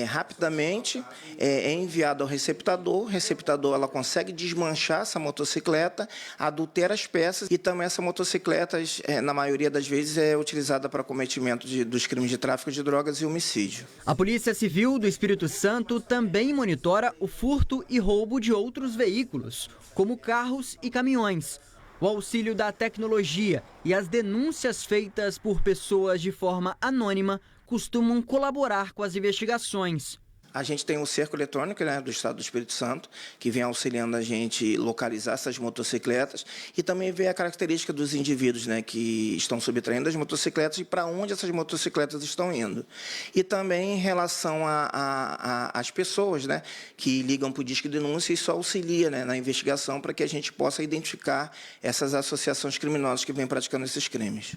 rapidamente, é enviada ao receptador. O receptador ela consegue desmanchar essa motocicleta, adultera as peças e também essa motocicleta, na maioria das vezes, é utilizada para cometimento dos crimes de tráfico de drogas e homicídio. A Polícia Civil do Espírito Santo também monitora o furto e roubo de outros veículos, como carros e caminhões. O auxílio da tecnologia e as denúncias feitas por pessoas de forma anônima costumam colaborar com as investigações. A gente tem um cerco eletrônico, né, do Estado do Espírito Santo, que vem auxiliando a gente localizar essas motocicletas e também ver a característica dos indivíduos, né, que estão subtraindo as motocicletas e para onde essas motocicletas estão indo. E também em relação às pessoas, né, que ligam para o Disque Denúncia, isso auxilia, né, na investigação para que a gente possa identificar essas associações criminosas que vêm praticando esses crimes.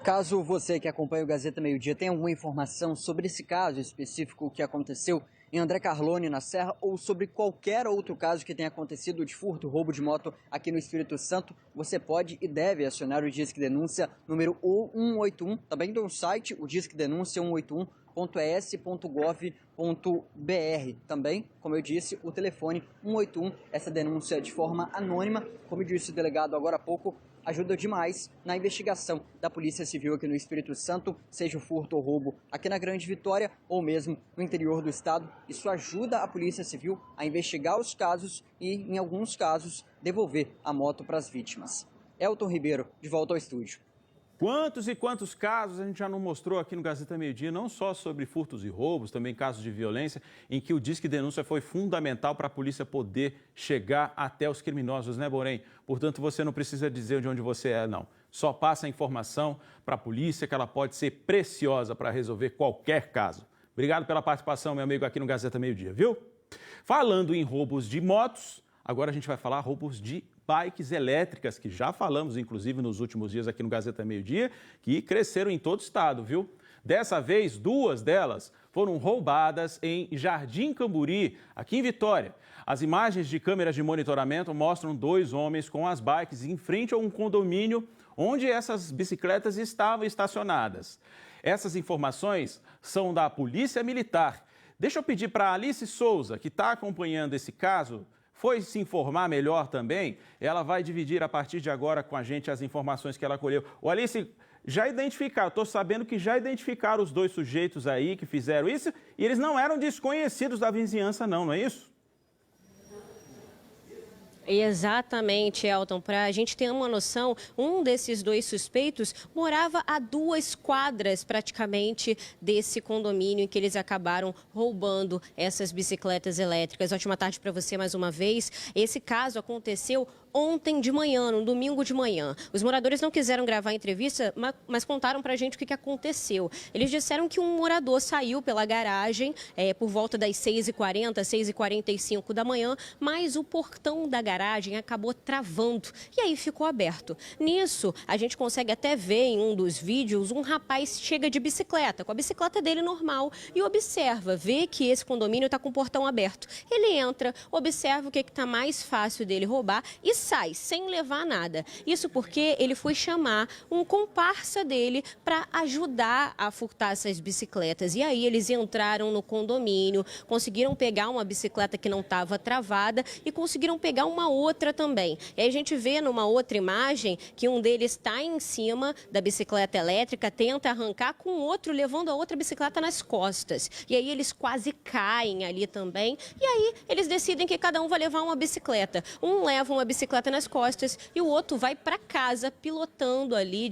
Caso você que acompanha o Gazeta Meio Dia tenha alguma informação sobre esse caso específico que aconteceu em André Carlone, na Serra, ou sobre qualquer outro caso que tenha acontecido de furto, roubo de moto aqui no Espírito Santo, você pode e deve acionar o Disque Denúncia número 181, também do site, o Disque Denúncia 181.es.gov.br. Também, como eu disse, o telefone 181, essa denúncia de forma anônima, como disse o delegado agora há pouco, ajuda demais na investigação da Polícia Civil aqui no Espírito Santo, seja o furto ou roubo aqui na Grande Vitória ou mesmo no interior do estado. Isso ajuda a Polícia Civil a investigar os casos e, em alguns casos, devolver a moto para as vítimas. Elton Ribeiro, de volta ao estúdio. Quantos e quantos casos a gente já não mostrou aqui no Gazeta Meio Dia, não só sobre furtos e roubos, também casos de violência, em que o Disque Denúncia foi fundamental para a polícia poder chegar até os criminosos, né, Borém? Portanto, você não precisa dizer de onde você é, não. Só passa a informação para a polícia, que ela pode ser preciosa para resolver qualquer caso. Obrigado pela participação, meu amigo, aqui no Gazeta Meio Dia, viu? Falando em roubos de motos, agora a gente vai falar roubos de bikes elétricas, que já falamos, inclusive, nos últimos dias aqui no Gazeta Meio Dia, que cresceram em todo o estado, viu? Dessa vez, 2 delas foram roubadas em Jardim Camburi, aqui em Vitória. As imagens de câmeras de monitoramento mostram 2 homens com as bikes em frente a um condomínio onde essas bicicletas estavam estacionadas. Essas informações são da Polícia Militar. Deixa eu pedir para a Alice Souza, que está acompanhando esse caso, foi se informar melhor também, ela vai dividir a partir de agora com a gente as informações que ela colheu. O Alice, já identificaram, estou sabendo que já identificaram os 2 sujeitos aí que fizeram isso e eles não eram desconhecidos da vizinhança não é isso? Exatamente, Elton. Para a gente ter uma noção, um desses 2 suspeitos morava a 2 quadras praticamente desse condomínio em que eles acabaram roubando essas bicicletas elétricas. Ótima tarde para você mais uma vez. Esse caso aconteceu ontem de manhã, no domingo de manhã. Os moradores não quiseram gravar a entrevista, mas contaram pra gente o que aconteceu. Eles disseram que um morador saiu pela garagem por volta das 6h40, 6h45 da manhã, mas o portão da garagem acabou travando e aí ficou aberto. Nisso, a gente consegue até ver em um dos vídeos um rapaz chega de bicicleta, com a bicicleta dele normal e observa, vê que esse condomínio está com o portão aberto. Ele entra, observa o que está mais fácil dele roubar e sai sem levar nada. Isso porque ele foi chamar um comparsa dele para ajudar a furtar essas bicicletas. E aí eles entraram no condomínio, conseguiram pegar uma bicicleta que não estava travada e conseguiram pegar uma outra também. E aí a gente vê numa outra imagem que um deles está em cima da bicicleta elétrica, tenta arrancar com o outro levando a outra bicicleta nas costas. E aí eles quase caem ali também. E aí eles decidem que cada um vai levar uma bicicleta. Um leva uma bicicleta nas costas e o outro vai para casa pilotando ali,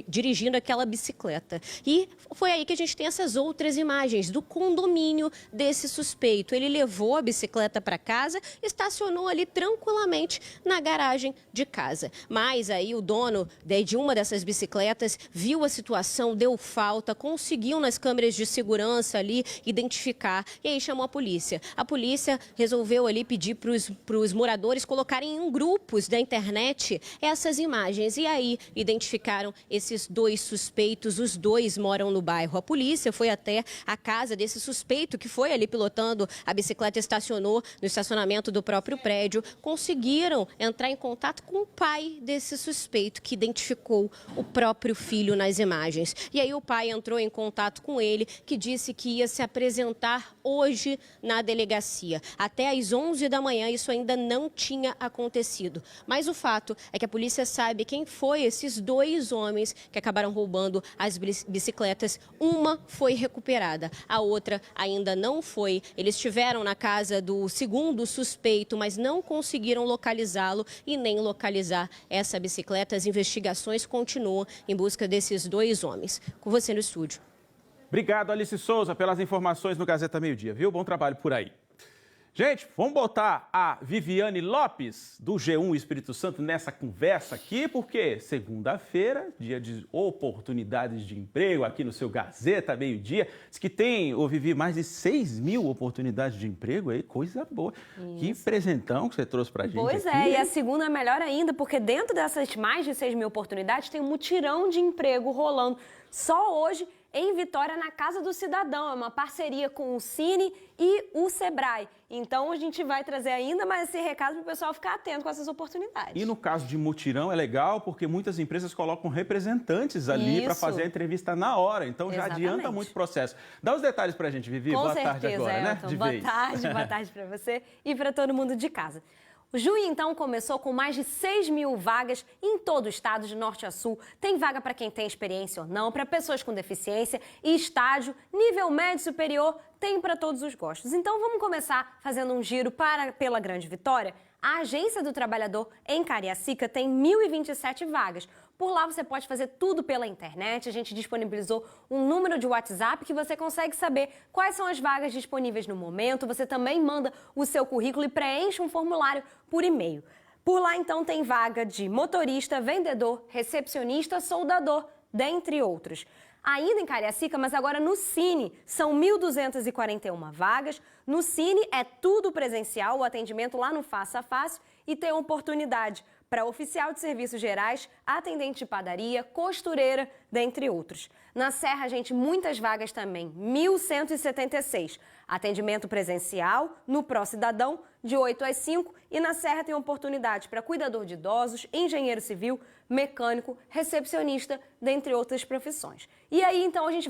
dirigindo aquela bicicleta. E foi aí que a gente tem essas outras imagens do condomínio desse suspeito. Ele levou a bicicleta para casa, estacionou ali tranquilamente na garagem de casa. Mas aí o dono de uma dessas bicicletas viu a situação, deu falta, conseguiu nas câmeras de segurança ali identificar e aí chamou a polícia. A polícia resolveu ali pedir para os moradores colocarem em um grupos da internet essas imagens. E aí identificaram esses 2 suspeitos, os 2 moram no bairro. A polícia foi até a casa desse suspeito que foi ali pilotando a bicicleta, estacionou no estacionamento do próprio prédio. Conseguiram entrar em contato com o pai desse suspeito, que identificou o próprio filho nas imagens. E aí o pai entrou em contato com ele, que disse que ia se apresentar hoje na delegacia. Até às 11 da manhã isso ainda não tinha acontecido. Mas o fato é que a polícia sabe quem foi esses 2 homens que acabaram roubando as bicicletas. Uma foi recuperada, a outra ainda não foi. Eles estiveram na casa do segundo suspeito, mas não conseguiram localizá-lo e nem localizar essa bicicleta. As investigações continuam em busca desses 2 homens. Com você no estúdio. Obrigado, Alice Souza, pelas informações no Gazeta Meio Dia, viu? Bom trabalho por aí. Gente, vamos botar a Viviane Lopes, do G1 Espírito Santo, nessa conversa aqui, porque segunda-feira, dia de oportunidades de emprego aqui no seu Gazeta Meio Dia. Diz que tem, Vivi, mais de 6.000 oportunidades de emprego aí, coisa boa. Isso. Que presentão que você trouxe pra gente. Pois aqui. É, e a segunda é melhor ainda, porque dentro dessas mais de 6.000 oportunidades tem um mutirão de emprego rolando só hoje em Vitória, na Casa do Cidadão. É uma parceria com o Cine e o Sebrae. Então, a gente vai trazer ainda mais esse recado para o pessoal ficar atento com essas oportunidades. E no caso de mutirão é legal porque muitas empresas colocam representantes ali para fazer a entrevista na hora. Então, já adianta muito o processo. Dá os detalhes para a gente, Vivi. Com boa certeza, tarde agora, Elton. né? Boa tarde para você e para todo mundo de casa. O Juí, então, começou com mais de 6.000 vagas em todo o estado, de norte a sul. Tem vaga para quem tem experiência ou não, para pessoas com deficiência e estágio, nível médio superior, tem para todos os gostos. Então, vamos começar fazendo um giro pela Grande Vitória. A Agência do Trabalhador em Cariacica tem 1.027 vagas. Por lá você pode fazer tudo pela internet. A gente disponibilizou um número de WhatsApp que você consegue saber quais são as vagas disponíveis no momento. Você também manda o seu currículo e preenche um formulário por e-mail. Por lá, então, tem vaga de motorista, vendedor, recepcionista, soldador, dentre outros. Ainda em Cariacica, mas agora no Cine, são 1.241 vagas. No Cine é tudo presencial, o atendimento lá no Face a Face, e tem oportunidade para oficial de serviços gerais, atendente de padaria, costureira, dentre outros. Na Serra, gente, muitas vagas também, 1.176. Atendimento presencial, no Pró Cidadão, de 8 às 5, e na Serra tem oportunidade para cuidador de idosos, engenheiro civil, mecânico, recepcionista, dentre outras profissões. E aí, então, a gente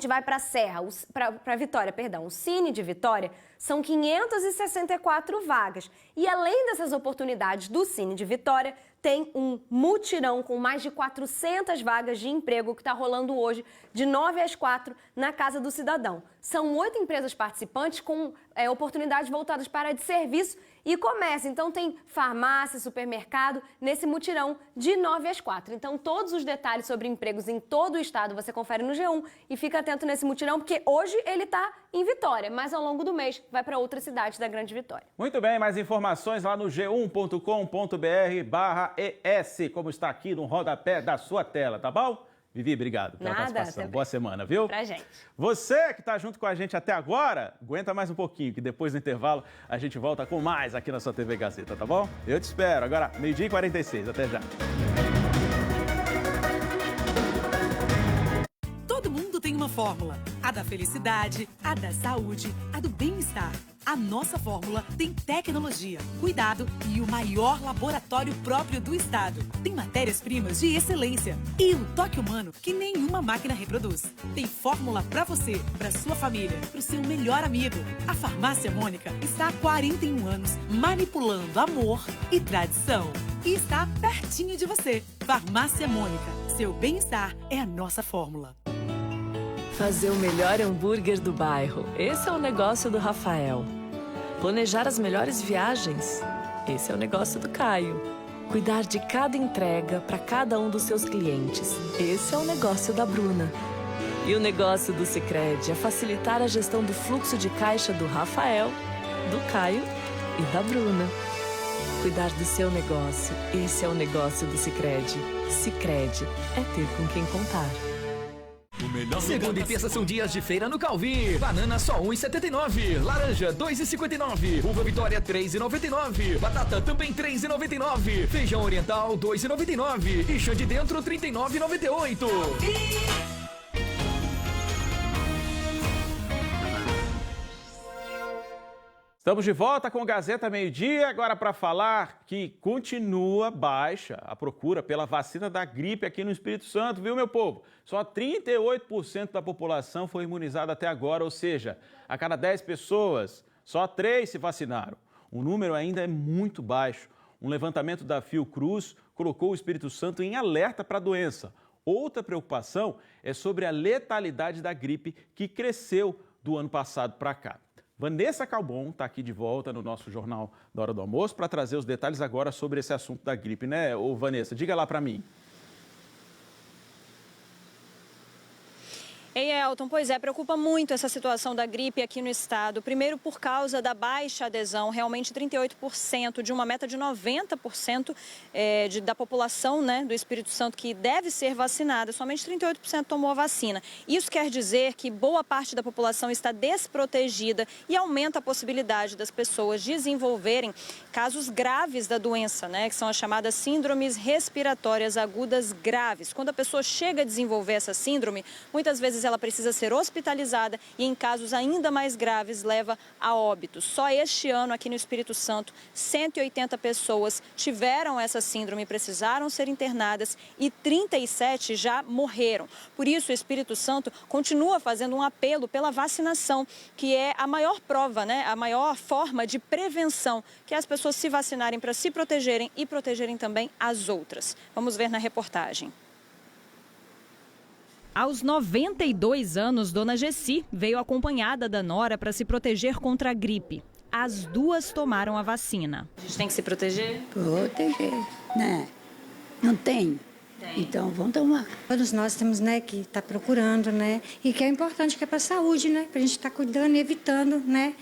vai para a Serra, para Vitória, perdão. O Cine de Vitória São 564 vagas. E além dessas oportunidades do Cine de Vitória, tem um mutirão com mais de 400 vagas de emprego que está rolando hoje, de 9 às 4, na Casa do Cidadão. São 8 empresas participantes com oportunidades voltadas para a área de serviço e comércio. Então tem farmácia, supermercado, nesse mutirão de 9 às 4. Então todos os detalhes sobre empregos em todo o estado você confere no G1 e fica atento nesse mutirão, porque hoje ele está em Vitória, mas ao longo do mês vai para outras cidades da Grande Vitória. Muito bem, mais informações lá no g1.com.br/ES, como está aqui no rodapé da sua tela, tá bom? Vivi, obrigado pela participação. Boa semana, viu? Pra gente. Você que está junto com a gente até agora, aguenta mais um pouquinho, que depois do intervalo a gente volta com mais aqui na sua TV Gazeta, tá bom? Eu te espero. Agora, 12h46. Até já. Todo mundo tem uma fórmula. A da felicidade, a da saúde, a do bem-estar. A nossa fórmula tem tecnologia, cuidado e o maior laboratório próprio do estado. Tem matérias-primas de excelência e um toque humano que nenhuma máquina reproduz. Tem fórmula pra você, pra sua família, pro seu melhor amigo. A Farmácia Mônica está há 41 anos manipulando amor e tradição. E está pertinho de você. Farmácia Mônica. Seu bem-estar é a nossa fórmula. Fazer o melhor hambúrguer do bairro. Esse é o negócio do Rafael. Planejar as melhores viagens. Esse é o negócio do Caio. Cuidar de cada entrega para cada um dos seus clientes. Esse é o negócio da Bruna. E o negócio do Sicredi é facilitar a gestão do fluxo de caixa do Rafael, do Caio e da Bruna. Cuidar do seu negócio. Esse é o negócio do Sicredi. Sicredi é ter com quem contar. Segunda e terça são dias de feira no Calvi. Banana só R$ 1,79. Laranja R$ 2,59. Uva Vitória R$ 3,99. Batata também R$ 3,99. Feijão oriental R$ 2,99. E chã de dentro R$ 39,98. Estamos de volta com o Gazeta Meio-Dia, agora para falar que continua baixa a procura pela vacina da gripe aqui no Espírito Santo, viu, meu povo? Só 38% da população foi imunizada até agora, ou seja, a cada 10 pessoas, só 3 se vacinaram. O número ainda é muito baixo. Um levantamento da Fiocruz colocou o Espírito Santo em alerta para a doença. Outra preocupação é sobre a letalidade da gripe, que cresceu do ano passado para cá. Vanessa Calbon está aqui de volta no nosso Jornal da Hora do Almoço para trazer os detalhes agora sobre esse assunto da gripe, né, ô Vanessa? Diga lá para mim. Ei, Elton, pois é, preocupa muito essa situação da gripe aqui no estado. Primeiro, por causa da baixa adesão, realmente 38% de uma meta de 90% da população, né, do Espírito Santo que deve ser vacinada. Somente 38% tomou a vacina. Isso quer dizer que boa parte da população está desprotegida e aumenta a possibilidade das pessoas desenvolverem casos graves da doença, né, que são as chamadas síndromes respiratórias agudas graves. Quando a pessoa chega a desenvolver essa síndrome, muitas vezes ela precisa ser hospitalizada e, em casos ainda mais graves, leva a óbito. Só este ano, aqui no Espírito Santo, 180 pessoas tiveram essa síndrome e precisaram ser internadas e 37 já morreram. Por isso, o Espírito Santo continua fazendo um apelo pela vacinação, que é a maior prova, né? A maior forma de prevenção, que é as pessoas se vacinarem para se protegerem e protegerem também as outras. Vamos ver na reportagem. Aos 92 anos, Dona Gessi veio acompanhada da nora para se proteger contra a gripe. As duas tomaram a vacina. A gente tem que se proteger? Proteger, né? Não tem. Então, vamos tomar. Todos nós temos, né, que estar procurando, né? E que é importante, que é para a saúde, né? Para a gente estar cuidando e evitando, né?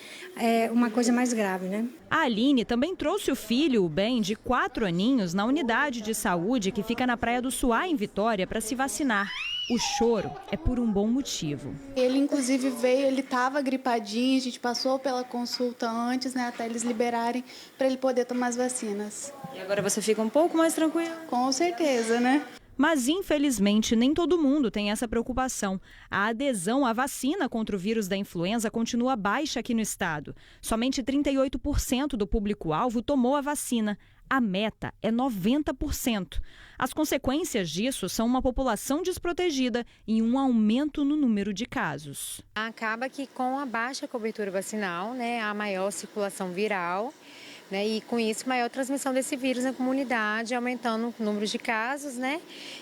Uma coisa mais grave, né? A Aline também trouxe o filho, o Ben, de 4 aninhos, na unidade de saúde que fica na Praia do Suá, em Vitória, para se vacinar. O choro é por um bom motivo. Ele, inclusive, veio, ele estava gripadinho, a gente passou pela consulta antes, né, até eles liberarem, para ele poder tomar as vacinas. E agora você fica um pouco mais tranquilo? Com certeza, né? Mas, infelizmente, nem todo mundo tem essa preocupação. A adesão à vacina contra o vírus da influenza continua baixa aqui no estado. Somente 38% do público-alvo tomou a vacina. A meta é 90%. As consequências disso são uma população desprotegida e um aumento no número de casos. Acaba que com a baixa cobertura vacinal, há maior circulação viral, e com isso maior transmissão desse vírus na comunidade, aumentando o número de casos,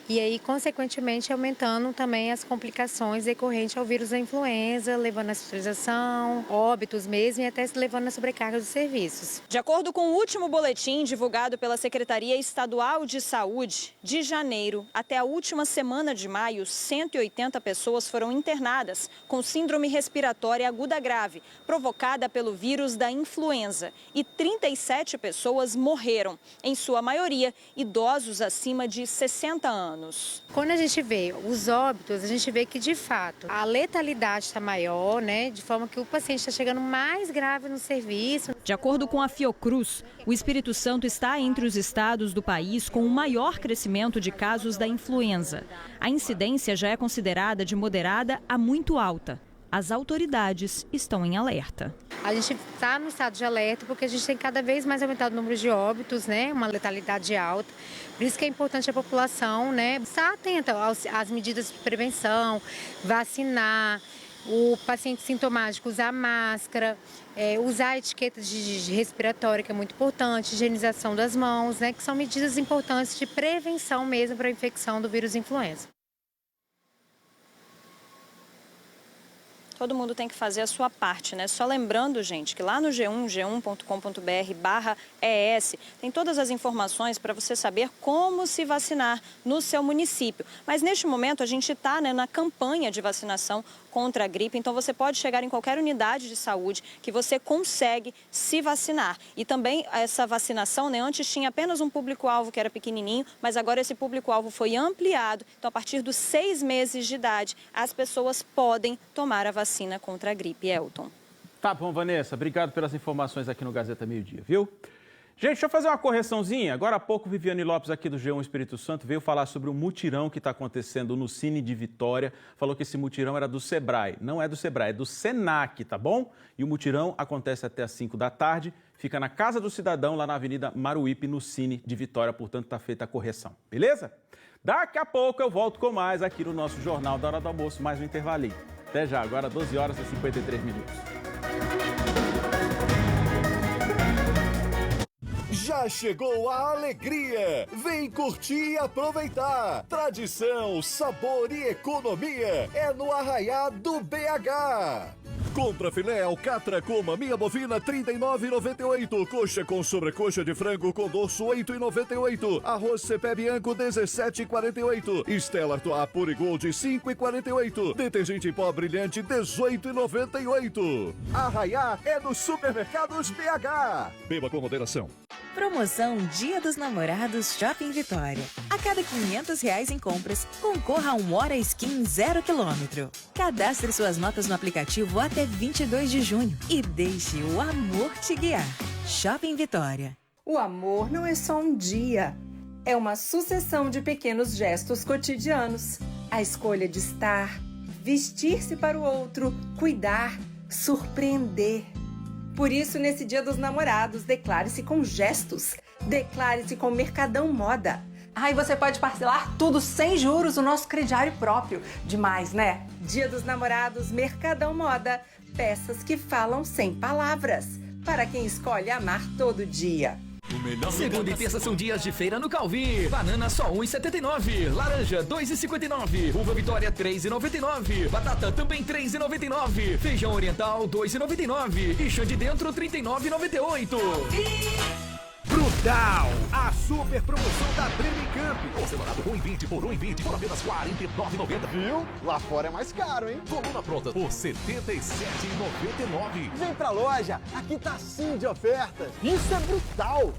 e aí consequentemente aumentando também as complicações decorrentes ao vírus da influenza, levando à hospitalização, óbitos mesmo e até levando à sobrecarga dos serviços. De acordo com o último boletim divulgado pela Secretaria Estadual de Saúde, de janeiro até a última semana de maio, 180 pessoas foram internadas com síndrome respiratória aguda grave, provocada pelo vírus da influenza, e 37 pessoas morreram, em sua maioria idosos acima de 60 anos. Quando a gente vê os óbitos, a gente vê que de fato a letalidade está maior, de forma que o paciente está chegando mais grave no serviço. De acordo com a Fiocruz, o Espírito Santo está entre os estados do país com o maior crescimento de casos da influenza. A incidência já é considerada de moderada a muito alta. As autoridades estão em alerta. A gente está no estado de alerta porque a gente tem cada vez mais aumentado o número de óbitos, uma letalidade alta. Por isso que é importante a população, estar atenta às medidas de prevenção, vacinar, o paciente sintomático usar máscara, usar a etiqueta de respiratória, que é muito importante, higienização das mãos, que são medidas importantes de prevenção mesmo para a infecção do vírus influenza. Todo mundo tem que fazer a sua parte, Só lembrando, gente, que lá no G1, g1.com.br/ES, tem todas as informações para você saber como se vacinar no seu município. Mas neste momento a gente está na campanha de vacinação contra a gripe, então você pode chegar em qualquer unidade de saúde que você consegue se vacinar. E também essa vacinação, antes tinha apenas um público-alvo que era pequenininho, mas agora esse público-alvo foi ampliado. Então, a partir dos 6 meses de idade, as pessoas podem tomar a vacina contra a gripe. Elton. Tá bom, Vanessa. Obrigado pelas informações aqui no Gazeta Meio Dia, viu? Gente, deixa eu fazer uma correçãozinha. Agora há pouco, Viviane Lopes, aqui do G1 Espírito Santo, veio falar sobre o mutirão que está acontecendo no Cine de Vitória. Falou que esse mutirão era do Sebrae. Não é do Sebrae, é do Senac, tá bom? E o mutirão acontece até às 5 da tarde. Fica na Casa do Cidadão, lá na Avenida Maruípe, no Cine de Vitória. Portanto, está feita a correção. Beleza? Daqui a pouco eu volto com mais aqui no nosso Jornal da Hora do Almoço. Mais um intervalinho. Até já, agora 12 horas e 53 minutos. Já chegou a alegria! Vem curtir e aproveitar! Tradição, sabor e economia é no Arraiá do BH! Compra filé alcatra com maminha bovina R$ 39,98. Coxa com sobrecoxa de frango com dorso R$ 8,98. Arroz cepé bianco R$ 17,48. Stella Artois Pure Gold R$ 5,48. Detergente em pó brilhante R$ 18,98. Arraiá é no Supermercados BH. Beba com moderação. Promoção Dia dos Namorados Shopping Vitória. A cada R$500 em compras, concorra a um Hora Skin 0 km. Cadastre suas notas no aplicativo até 22 de junho e deixe o amor te guiar. Shopping Vitória. O amor não é só um dia. É uma sucessão de pequenos gestos cotidianos. A escolha de estar, vestir-se para o outro, cuidar, surpreender. Por isso, nesse Dia dos Namorados, declare-se com gestos. Declare-se com Mercadão Moda. E você pode parcelar tudo sem juros no nosso crediário próprio. Demais, né? Dia dos Namorados, Mercadão Moda. Peças que falam sem palavras. Para quem escolhe amar todo dia. Segunda e terça são dias de feira no Calvi. Banana só R$ 1,79. Laranja, R$ 2,59. Uva Vitória, R$ 3,99. Batata também R$ 3,99. Feijão oriental, R$ 2,99. E chã de dentro, R$ 39,98. Brutal! A super promoção da Dream Camp. Considerado R$ 1,20 por R$ 1,20 por apenas R$ 49,90. Viu? Lá fora é mais caro, hein? Coluna pronta por R$ 77,99. Vem pra loja, aqui tá sim de ofertas. Isso é brutal!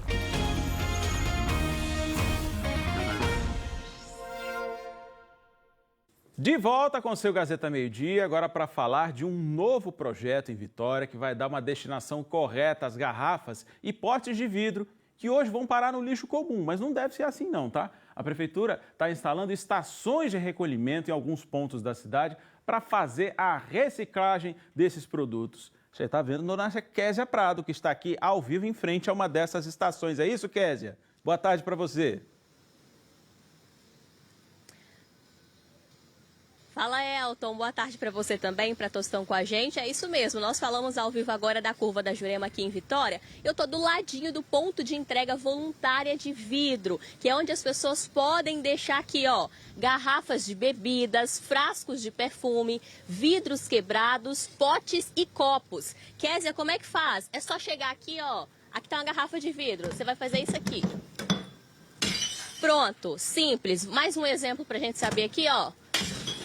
De volta com o seu Gazeta Meio Dia, agora para falar de um novo projeto em Vitória que vai dar uma destinação correta às garrafas e potes de vidro que hoje vão parar no lixo comum, mas não deve ser assim não, tá? A Prefeitura está instalando estações de recolhimento em alguns pontos da cidade para fazer a reciclagem desses produtos. Você está vendo Dona Késia Prado, que está aqui ao vivo em frente a uma dessas estações. É isso, Késia? Boa tarde para você. Fala, Elton. Boa tarde para você também, para todos que estão com a gente. É isso mesmo, nós falamos ao vivo agora da Curva da Jurema aqui em Vitória. Eu tô do ladinho do ponto de entrega voluntária de vidro, que é onde as pessoas podem deixar aqui, ó, garrafas de bebidas, frascos de perfume, vidros quebrados, potes e copos. Késia, como é que faz? É só chegar aqui, ó, aqui tá uma garrafa de vidro, você vai fazer isso aqui. Pronto, simples. Mais um exemplo pra gente saber aqui, ó.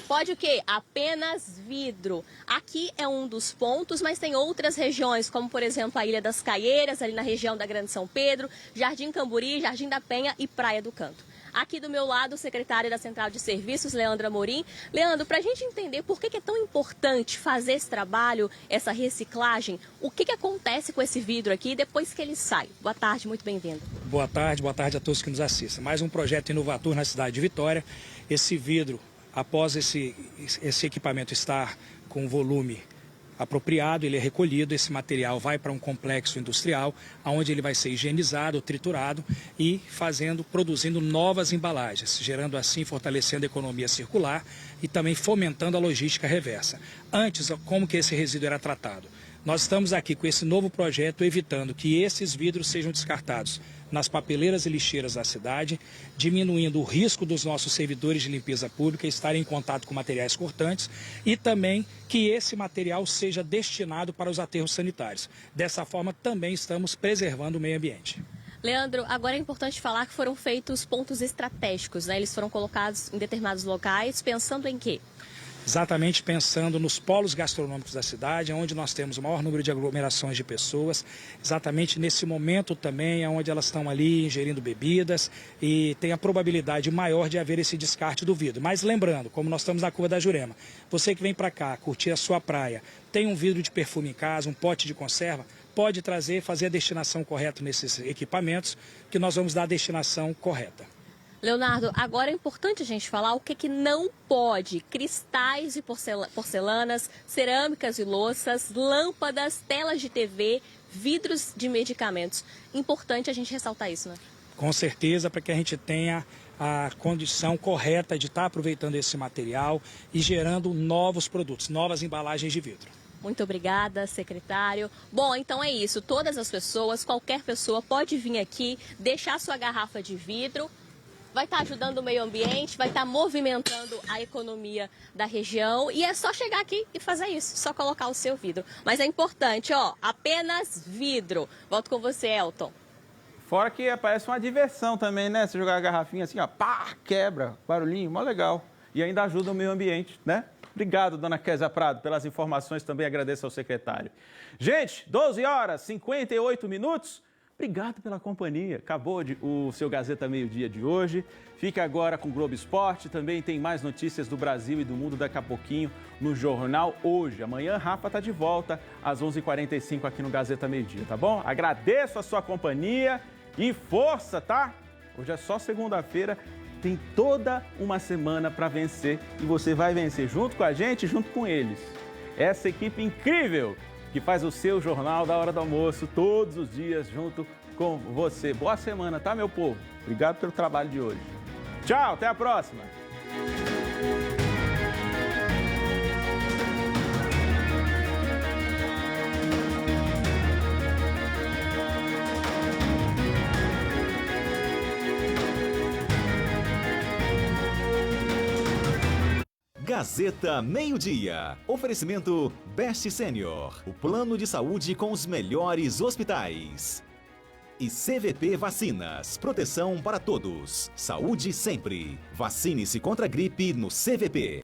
Pode o quê? Apenas vidro. Aqui é um dos pontos, mas tem outras regiões, como por exemplo a Ilha das Caieiras, ali na região da Grande São Pedro, Jardim Camburi, Jardim da Penha e Praia do Canto. Aqui do meu lado, o secretário da Central de Serviços, Leandro Amorim. Leandro, para a gente entender por que é tão importante fazer esse trabalho, essa reciclagem, o que acontece com esse vidro aqui depois que ele sai? Boa tarde, muito bem-vindo. Boa tarde a todos que nos assistem. Mais um projeto inovador na cidade de Vitória. Esse vidro, após esse equipamento estar com volume apropriado, ele é recolhido, esse material vai para um complexo industrial, onde ele vai ser higienizado, triturado e produzindo novas embalagens, gerando assim, fortalecendo a economia circular e também fomentando a logística reversa. Antes, como que esse resíduo era tratado? Nós estamos aqui com esse novo projeto evitando que esses vidros sejam descartados nas papeleiras e lixeiras da cidade, diminuindo o risco dos nossos servidores de limpeza pública estarem em contato com materiais cortantes e também que esse material seja destinado para os aterros sanitários. Dessa forma, também estamos preservando o meio ambiente. Leandro, agora é importante falar que foram feitos pontos estratégicos, né? Eles foram colocados em determinados locais, pensando em quê? Exatamente pensando nos polos gastronômicos da cidade, onde nós temos o maior número de aglomerações de pessoas, exatamente nesse momento também, onde elas estão ali ingerindo bebidas e tem a probabilidade maior de haver esse descarte do vidro. Mas lembrando, como nós estamos na Curva da Jurema, você que vem para cá curtir a sua praia, tem um vidro de perfume em casa, um pote de conserva, pode trazer, fazer a destinação correta nesses equipamentos, que nós vamos dar a destinação correta. Leonardo, agora é importante a gente falar o que não pode. Cristais e porcelanas, cerâmicas e louças, lâmpadas, telas de TV, vidros de medicamentos. Importante a gente ressaltar isso, né? Com certeza, para que a gente tenha a condição correta de estar aproveitando esse material e gerando novos produtos, novas embalagens de vidro. Muito obrigada, secretário. Bom, então é isso. Todas as pessoas, qualquer pessoa pode vir aqui, deixar sua garrafa de vidro, vai estar ajudando o meio ambiente, vai estar movimentando a economia da região e é só chegar aqui e fazer isso, só colocar o seu vidro. Mas é importante, ó, apenas vidro. Volto com você, Elton. Fora que parece uma diversão também, né? Você jogar a garrafinha assim, ó, pá, quebra, barulhinho, mó legal. E ainda ajuda o meio ambiente, né? Obrigado, dona Késia Prado, pelas informações, também agradeço ao secretário. Gente, 12 horas, 58 minutos. Obrigado pela companhia. Acabou o seu Gazeta Meio-Dia de hoje. Fica agora com o Globo Esporte. Também tem mais notícias do Brasil e do mundo daqui a pouquinho no Jornal Hoje. Amanhã, Rafa está de volta às 11h45 aqui no Gazeta Meio-Dia, tá bom? Agradeço a sua companhia e força, tá? Hoje é só segunda-feira. Tem toda uma semana para vencer e você vai vencer junto com a gente, junto com eles. Essa equipe incrível que faz o seu Jornal da Hora do Almoço todos os dias junto com você. Boa semana, tá, meu povo? Obrigado pelo trabalho de hoje. Tchau, até a próxima. Gazeta Meio-Dia. Oferecimento Best Senior. O plano de saúde com os melhores hospitais. E CVP Vacinas. Proteção para todos. Saúde sempre. Vacine-se contra a gripe no CVP.